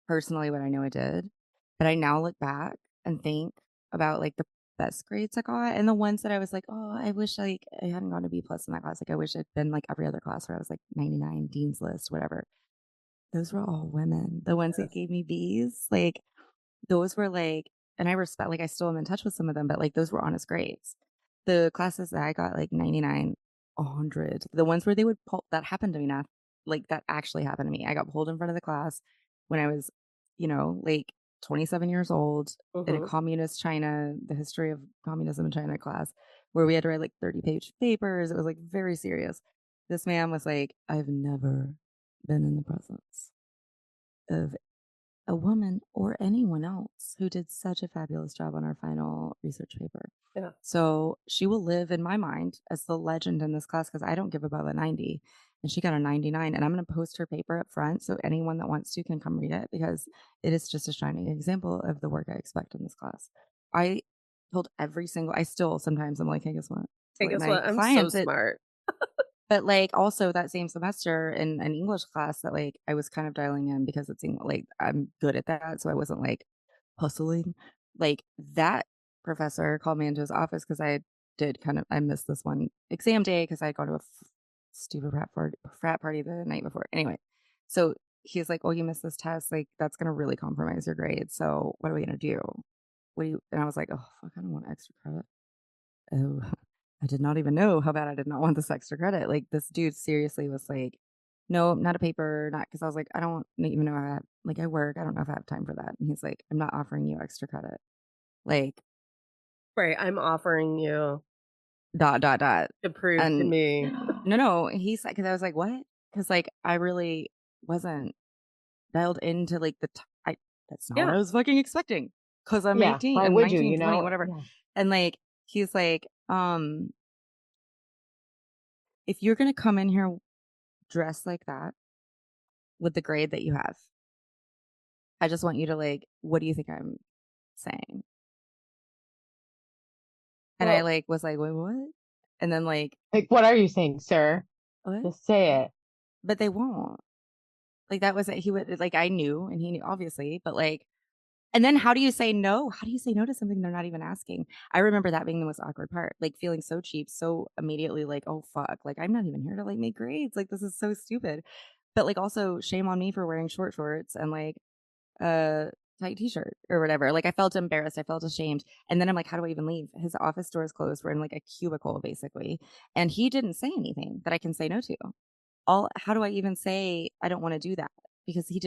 personally what I know I did, but I now look back and think about, like, the best grades I got and the ones that I was like, "Oh, I wish, like, I hadn't gotten a B plus in that class." Like, I wish I'd been, like, every other class where I was, like, 99, dean's list, whatever. Those were all women. The ones that Yes. gave me Bs, like, those were, like, and I respect, like, I still am in touch with some of them, but, like, those were honest grades. The classes that I got, like, 99, 100, the ones where they would pull that happened to me now, like, that actually happened to me. I got pulled in front of the class when I was, like, 27 years old in a Mm-hmm. communist China, the history of communism in China class, where we had to write, like, 30-page papers. It was, like, very serious. This man was like, "I've never been in the presence of a woman or anyone else who did such a fabulous job on our final research paper." Yeah. So she will live in my mind as the legend in this class because I don't give above a 90. And she got a 99. And I'm going to post her paper up front so anyone that wants to can come read it because it is just a shining example of the work I expect in this class. I told I still sometimes I'm like, hey, guess what? So Hey, like guess my what? I'm so clients at smart. but, like, also that same semester in an English class that, like, I was kind of dialing in because it's like, I'm good at that, so I wasn't, like, hustling. Like, that professor called me into his office because I missed this one exam day because I had gone to a stupid frat party the night before. Anyway, so he's like, "Oh, you missed this test, like, that's gonna really compromise your grades, so what are we gonna do? What do you" and I was like, "Oh, fuck, I don't want extra credit." Oh, I did not even know how bad I did not want this extra credit. Like, this dude seriously was like, "No, not a paper, not," because I was like, "I don't even know how I have, like, I work. I don't know if I have time for that." And he's like, "I'm not offering you extra credit." Like, Right. I'm offering you dot, dot, dot. to prove to And me. no, he's like, because I was like, "What?" Because, like, I really wasn't dialed into, like, that's not what Yeah. I was fucking expecting. Because I'm Yeah. 18, Why I'm would you, 19, you 20, know? whatever. Yeah. And, like, he's like, if you're going to come in here dressed like that with the grade that you have. I just want you to like, what do you think I'm saying? And I Well, like was like, wait, what? And then like, Like, what are you saying, sir? what? Just say it. But they won't. Like, that was it. He would like, I knew, and he knew, obviously, but, like, and then how do you say no? How do you say no to something they're not even asking? I remember that being the most awkward part, like, feeling so cheap, so immediately like, "Oh, fuck, like, I'm not even here to, like, make grades, like, this is so stupid." But, like, also shame on me for wearing short shorts and, like, a tight t-shirt or whatever. Like, I felt embarrassed, I felt ashamed, and then I'm like, "How do I even leave?" His office doors closed, we're in, like, a cubicle, basically, and he didn't say anything that I can say no to. How do I even say, "I don't wanna do that?" Because he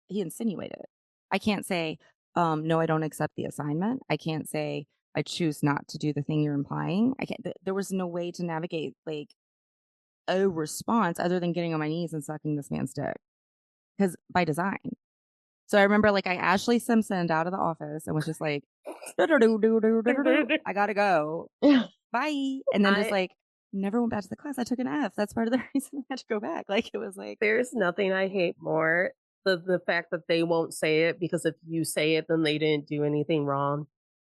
insinuated it. I can't say, "No, I don't accept the assignment." I can't say, "I choose not to do the thing you're implying." I can't there was no way to navigate, like, a response other than getting on my knees and sucking this man's dick, because by design. So I remember, like, I Ashley Simpsoned out of the office and was just like, "I gotta go. Bye." And then just, I like, never went back to the class. I took an F. That's part of the reason I had to go back. Like, it was like, There's nothing I hate more the fact that they won't say it because if you say it, then they didn't do anything wrong.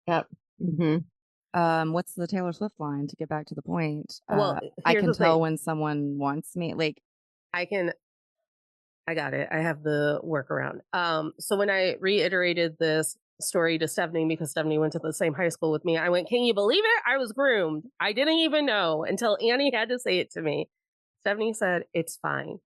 Yep. Mhm. what's the Taylor Swift line, to get back to the point? Well, I here's can the tell thing. when someone wants me. Like, I can I got it. I have the workaround. So when I reiterated this story to Stephanie because Stephanie went to the same high school with me, I went, "Can you believe it? I was groomed. I didn't even know until Annie had to say it to me." Stephanie said, "It's fine."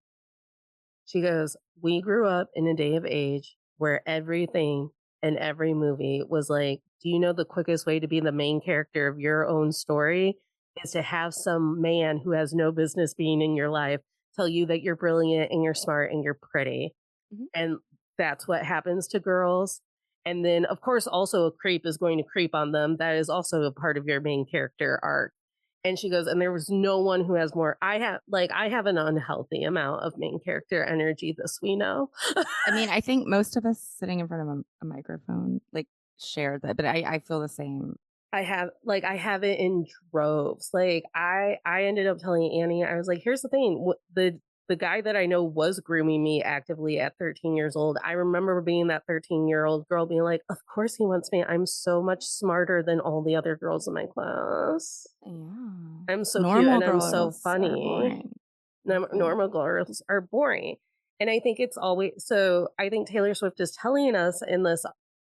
She goes, "We grew up in a day of age where everything in every movie was like, do you know the quickest way to be the main character of your own story is to have some man who has no business being in your life tell you that you're brilliant and you're smart and you're pretty." mhm. And that's what happens to girls. And then, of course, also a creep is going to creep on them. That is also a part of your main character arc. And she goes, and there was no one who has more. I have an unhealthy amount of main character energy. This we know. I mean, I think most of us sitting in front of a microphone, like, share that, but I feel the same. I have it in droves. I ended up telling Annie, I was like, here's the thing. The guy that I know was grooming me actively at 13 years old. I remember being that 13-year-old girl being like, of course he wants me. I'm so much smarter than all the other girls in my class. Yeah. I'm so cute Normal and I'm so girls are funny. boring. Mhm. Normal girls are boring. And I think it's always so. I think Taylor Swift is telling us in this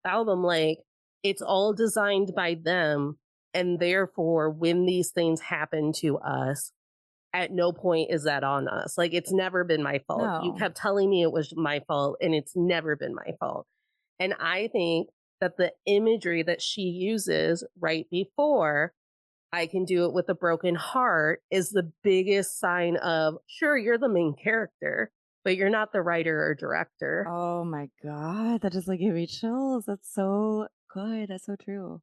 album, like, it's all designed by them. And therefore, when these things happen to us, at no point is that on us. Like, it's never been my fault. You No. kept telling me it was my fault, and it's never been my fault. And I think that the imagery that she uses right before "I can do it with a broken heart" is the biggest sign of, sure, you're the main character, but you're not the writer or director. Oh my god, that just, like, gave me chills. That's so good. That's so true.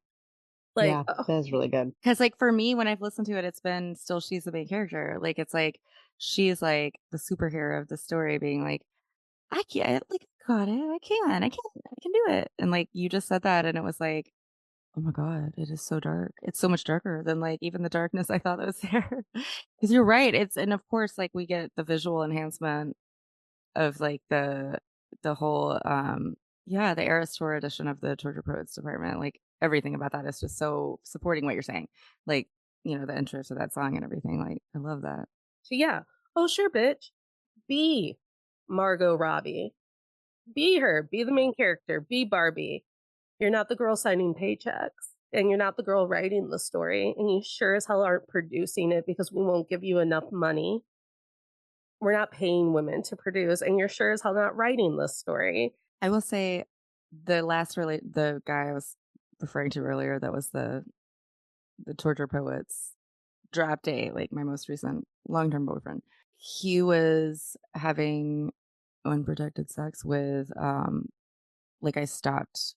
Like, Yeah, that is really good. 'Cause, like, for me, when I've listened to it, it's been still she's the main character. Like, it's like she's, like, the superhero of the story being like, "I can't, like, I got it. I can do it." And, like, you just said that, and it was like, "Oh my god, it is so dark." It's so much darker than, like, even the darkness I thought that was there. Because 'Cause you're right, it's and of course, like, we get the visual enhancement of, like, the whole, yeah, the Eras Tour edition of the Georgia Poets Department, like, everything about that is just so supporting what you're saying. Like, the intro to that song and everything, like, I love that. so yeah. Oh, sure, bitch. Be Margot Robbie. Be her. Be the main character. Be Barbie. You're not the girl signing paychecks. And you're not the girl writing the story. And you sure as hell aren't producing it because we won't give you enough money. We're not paying women to produce. And you're sure as hell not writing this story. I will say the guy I was referring to earlier that was the Torture Poets drop date, like, my most recent long-term boyfriend. He was having unprotected sex with, like, I stopped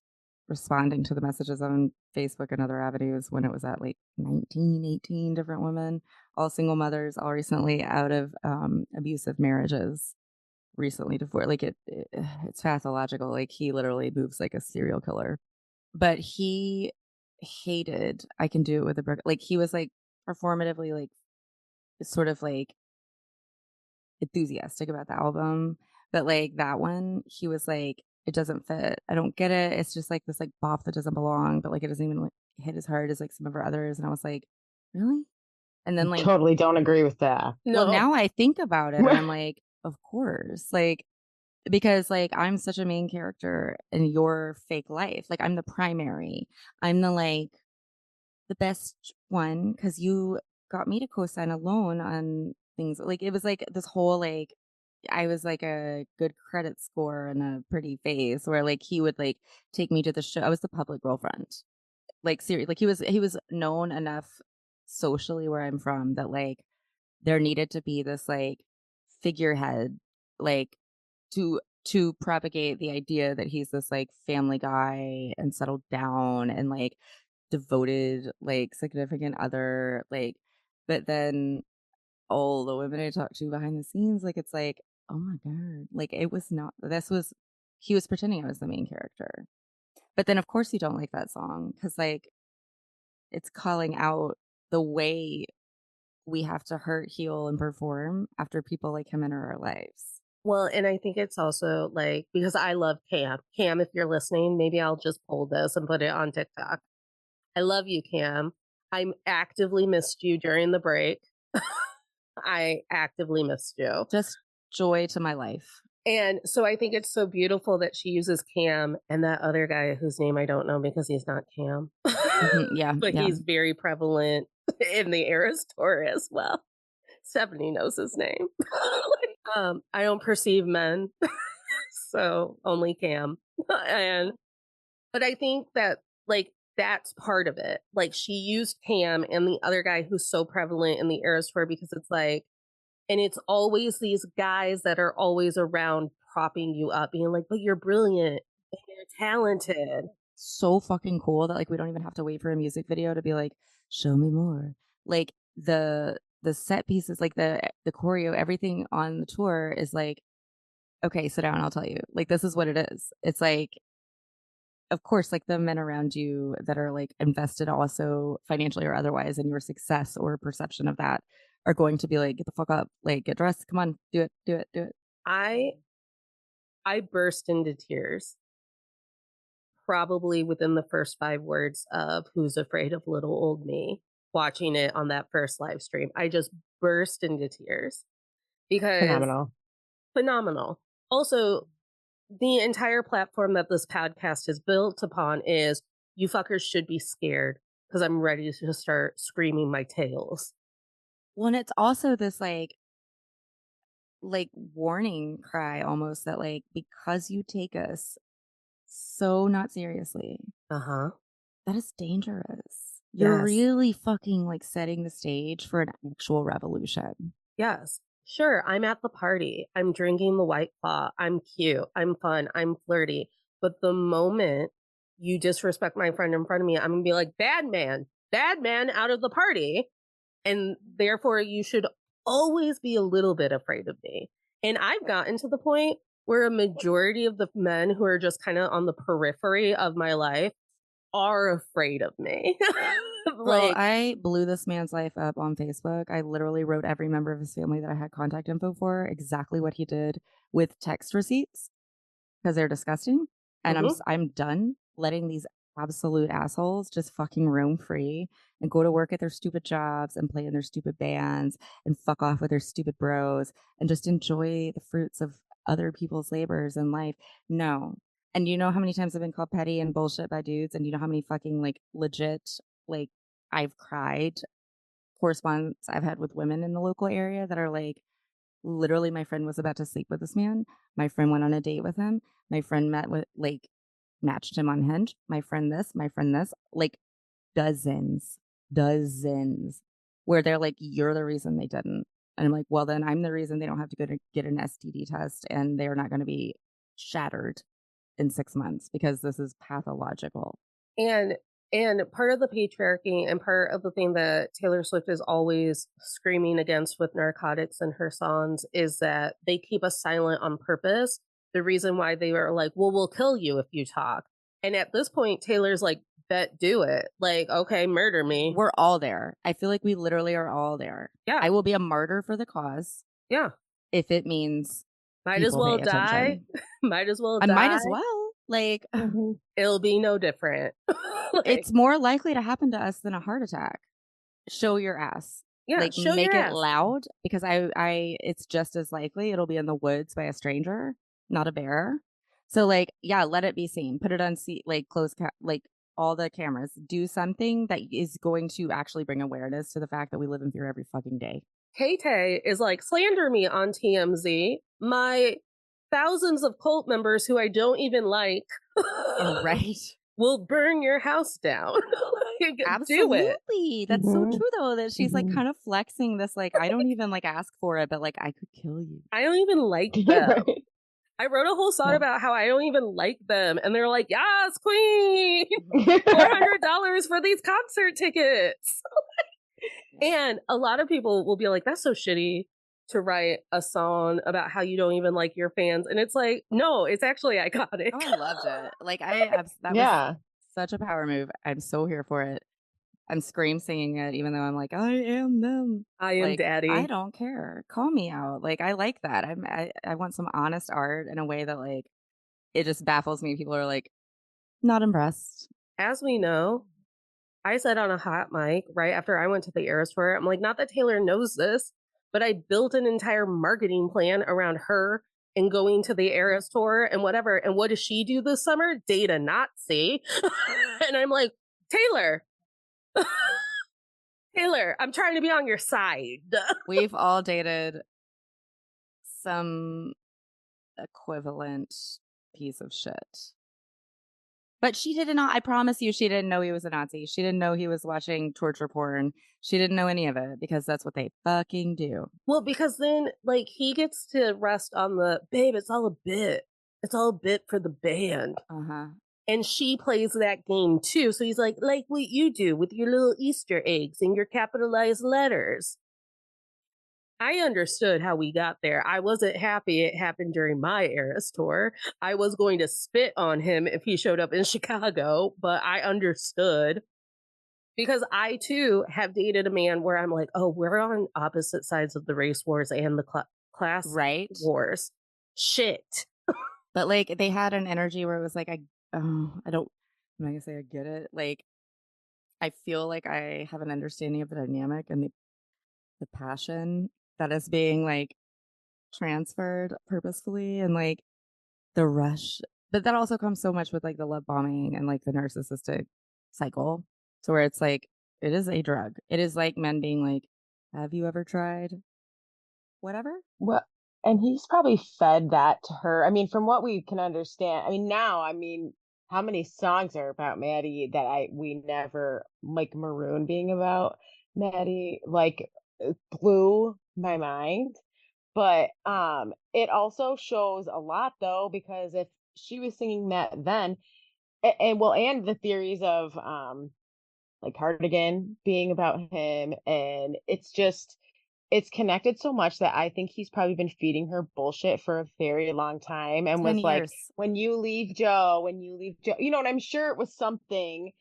responding to the messages on Facebook and other avenues when it was at, like, 19, 18 different women, all single mothers, all recently out of, abusive marriages, recently divorced. Like, it's pathological, like, he literally moves like a serial killer. But he hated I Can Do It With a Brick. Like, he was, like, performatively, like, sort of, like, enthusiastic about the album, but, like, that one, he was like, "It doesn't fit. I don't get it. It's just, like, this, like, bop that doesn't belong, but, like, it doesn't even, like, hit as hard as, like, some of our others," and I was like, "Really?" And then, like, Totally don't agree with that. well, No. now I think about it and I'm like, of course. Like, because like I'm such a main character in your fake life. Like I'm the primary. I'm the best one because you got me to co-sign a loan on things. Like it was like this whole like I was like a good credit score and a pretty face where like he would like take me to the show. I was the public girlfriend. Like seriously, like he was known enough socially where I'm from that like there needed to be this like figurehead like to propagate the idea that he's this like family guy and settled down and like devoted like significant other like but then all the women I talked to behind the scenes like it's like oh my god like it was not this was he was pretending I was the main character but then of course you don't like that song because like it's calling out the way we have to hurt, heal, and perform after people like him enter our lives. Well, and I think it's also like because I love Cam. Cam, if you're listening, maybe I'll just pull this and put it on TikTok. I love you, Cam. I'm actively missed you during the break. I actively missed you. Just joy to my life. And so I think it's so beautiful that she uses Cam and that other guy whose name I don't know because he's not Cam. Yeah. But yeah. he's very prevalent in the Eras tour as well. Stephanie knows his name. I don't perceive men, so only Cam. But I think that like that's part of it. Like she used Cam and the other guy who's so prevalent in the Eras tour because it's like, and it's always these guys that are always around propping you up, being like, but you're brilliant and you're talented. So fucking cool that like we don't even have to wait for a music video to be like, show me more. Like the set pieces, like the choreo, everything on the tour is like, okay, sit down, I'll tell you. Like this is what it is. It's like of course, like the men around you that are like invested also financially or otherwise in your success or perception of that are going to be like, get the fuck up, like get dressed, come on, do it, do it, do it. I burst into tears probably within the first 5 words of Who's Afraid of Little Old Me, watching it on that first live stream. I just burst into tears because phenomenal. Also, the entire platform that this podcast is built upon is you fuckers should be scared because I'm ready to start screaming my tails. Well, and it's also this like warning cry almost that like because you take us so not seriously, that is dangerous. You're really fucking like setting the stage for an actual revolution. Yes. Sure, I'm at the party. I'm drinking the White Claw. I'm cute. I'm fun. I'm flirty. But the moment you disrespect my friend in front of me, I'm going to be like, bad man out of the party. And therefore, you should always be a little bit afraid of me. And I've gotten to the point where a majority of the men who are just kind of on the periphery of my life are afraid of me. Well, I blew this man's life up on Facebook. I literally wrote every member of his family that I had contact info for exactly what he did with text receipts because they're disgusting. And I'm done letting these absolute assholes just fucking roam free and go to work at their stupid jobs and play in their stupid bands and fuck off with their stupid bros and just enjoy the fruits of other people's labors in life. No. And you know how many times I've been called petty and bullshit by dudes, and you know how many fucking like legit like I've cried correspondence I've had with women in the local area that are like, literally, my friend was about to sleep with this man. My friend went on a date with him. My friend matched him on Hinge. My friend this, like dozens, where they're like, you're the reason they didn't. And I'm like, well, then I'm the reason they don't have to go to get an STD test and they're not going to be shattered in 6 months because this is pathological. And part of the patriarchy and part of the thing that Taylor Swift is always screaming against with narcotics in her songs is that they keep us silent on purpose. The reason why they were like, well, we'll kill you if you talk. And at this point, Taylor's like, bet do it. Like, okay, murder me. We're all there. I feel like we literally are all there. Yeah. I will be a martyr for the cause. Yeah. If it means might as well die. Might as well die. I might as well. Like, it'll be no different. It's more likely to happen to us than a heart attack. Show your ass. Yeah, Like, show make your it ass. loud because it's just as likely it'll be in the woods by a stranger, not a bear. So, like, yeah, let it be seen. Put it on like like all the cameras. Do something that is going to actually bring awareness to the fact that we live in fear every fucking day. Tay is like, slander me on TMZ. My thousands of cult members who I don't even like Oh, right. will burn your house down. Like, do it. Absolutely. That's so true though, that she's like kind of flexing this, like, I don't even like ask for it, but like I could kill you. I don't even like them. Right. I wrote a whole song about how I don't even like them. And they're like, yes, queen, Mm-hmm. $400 for these concert tickets. And a lot of people will be like, that's so shitty to write a song about how you don't even like your fans. And it's like, no, it's actually iconic. Oh, I loved it. Like that was Yeah. such a power move. I'm so here for it. I'm scream singing it, even though I'm like, I am them. I am Like, daddy. I don't care. Call me out. Like, I like that. I want some honest art in a way that like it just baffles me. People are like, not impressed. As we know, I said on a hot mic right after I went to the Eras tour, I'm like, not that Taylor knows this, but I built an entire marketing plan around her and going to the Eras tour and whatever. And what does she do this summer? Date a Nazi. And I'm like, Taylor, Taylor, I'm trying to be on your side. We've all dated some equivalent piece of shit. But she did not, I promise you, she didn't know he was a Nazi. She didn't know he was watching torture porn. She didn't know any of it because that's what they fucking do. Well, because then, like, he gets to rest on the, babe, it's all a bit. It's all a bit for the band. Uh-huh. And she plays that game too. So he's like what you do with your little Easter eggs and your capitalized letters. I understood how we got there. I wasn't happy it happened during my Eras tour. I was going to spit on him if he showed up in Chicago, but I understood because I too have dated a man where I'm like, oh, we're on opposite sides of the race wars and the class wars. Shit. But like they had an energy where it was like, I'm not gonna say I get it. Like, I feel like I have an understanding of the dynamic and the passion that is being like transferred purposefully and like the rush. But that also comes so much with like the love bombing and like the narcissistic cycle. So where it's like, it is a drug. It is like men being like, have you ever tried whatever? Well, and he's probably fed that to her. I mean, from what we can understand, how many songs are about Maddie that we never, like Maroon being about Maddie, like blew my mind. But it also shows a lot though, because if she was singing that then, and the theories of like Cardigan being about him, and it's connected so much that I think he's probably been feeding her bullshit for a very long time and 10 was like, years. when you leave Joe, and I'm sure it was something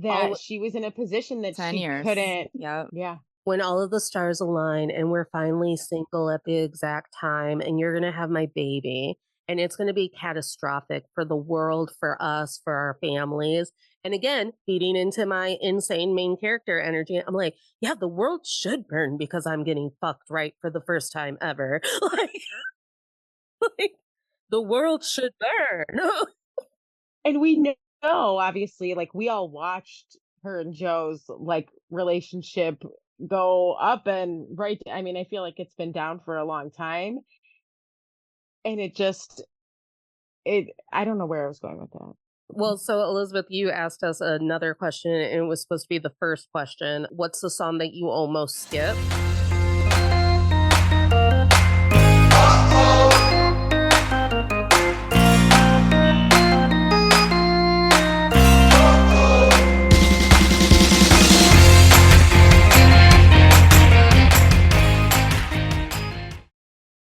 that she was in a position that 10 she years. couldn't. Yep. Yeah. When all of the stars align and we're finally single at the exact time and you're going to have my baby and it's going to be catastrophic for the world, for us, for our families. And again, feeding into my insane main character energy, I'm like, yeah, the world should burn because I'm getting fucked right for the first time ever. like the world should burn. And we know, obviously, like we all watched her and Joe's like relationship go up and right. I mean, I feel like it's been down for a long time. And I don't know where I was going with that. Well, so Elizabeth, you asked us another question and it was supposed to be the first question. What's the song that you almost skipped?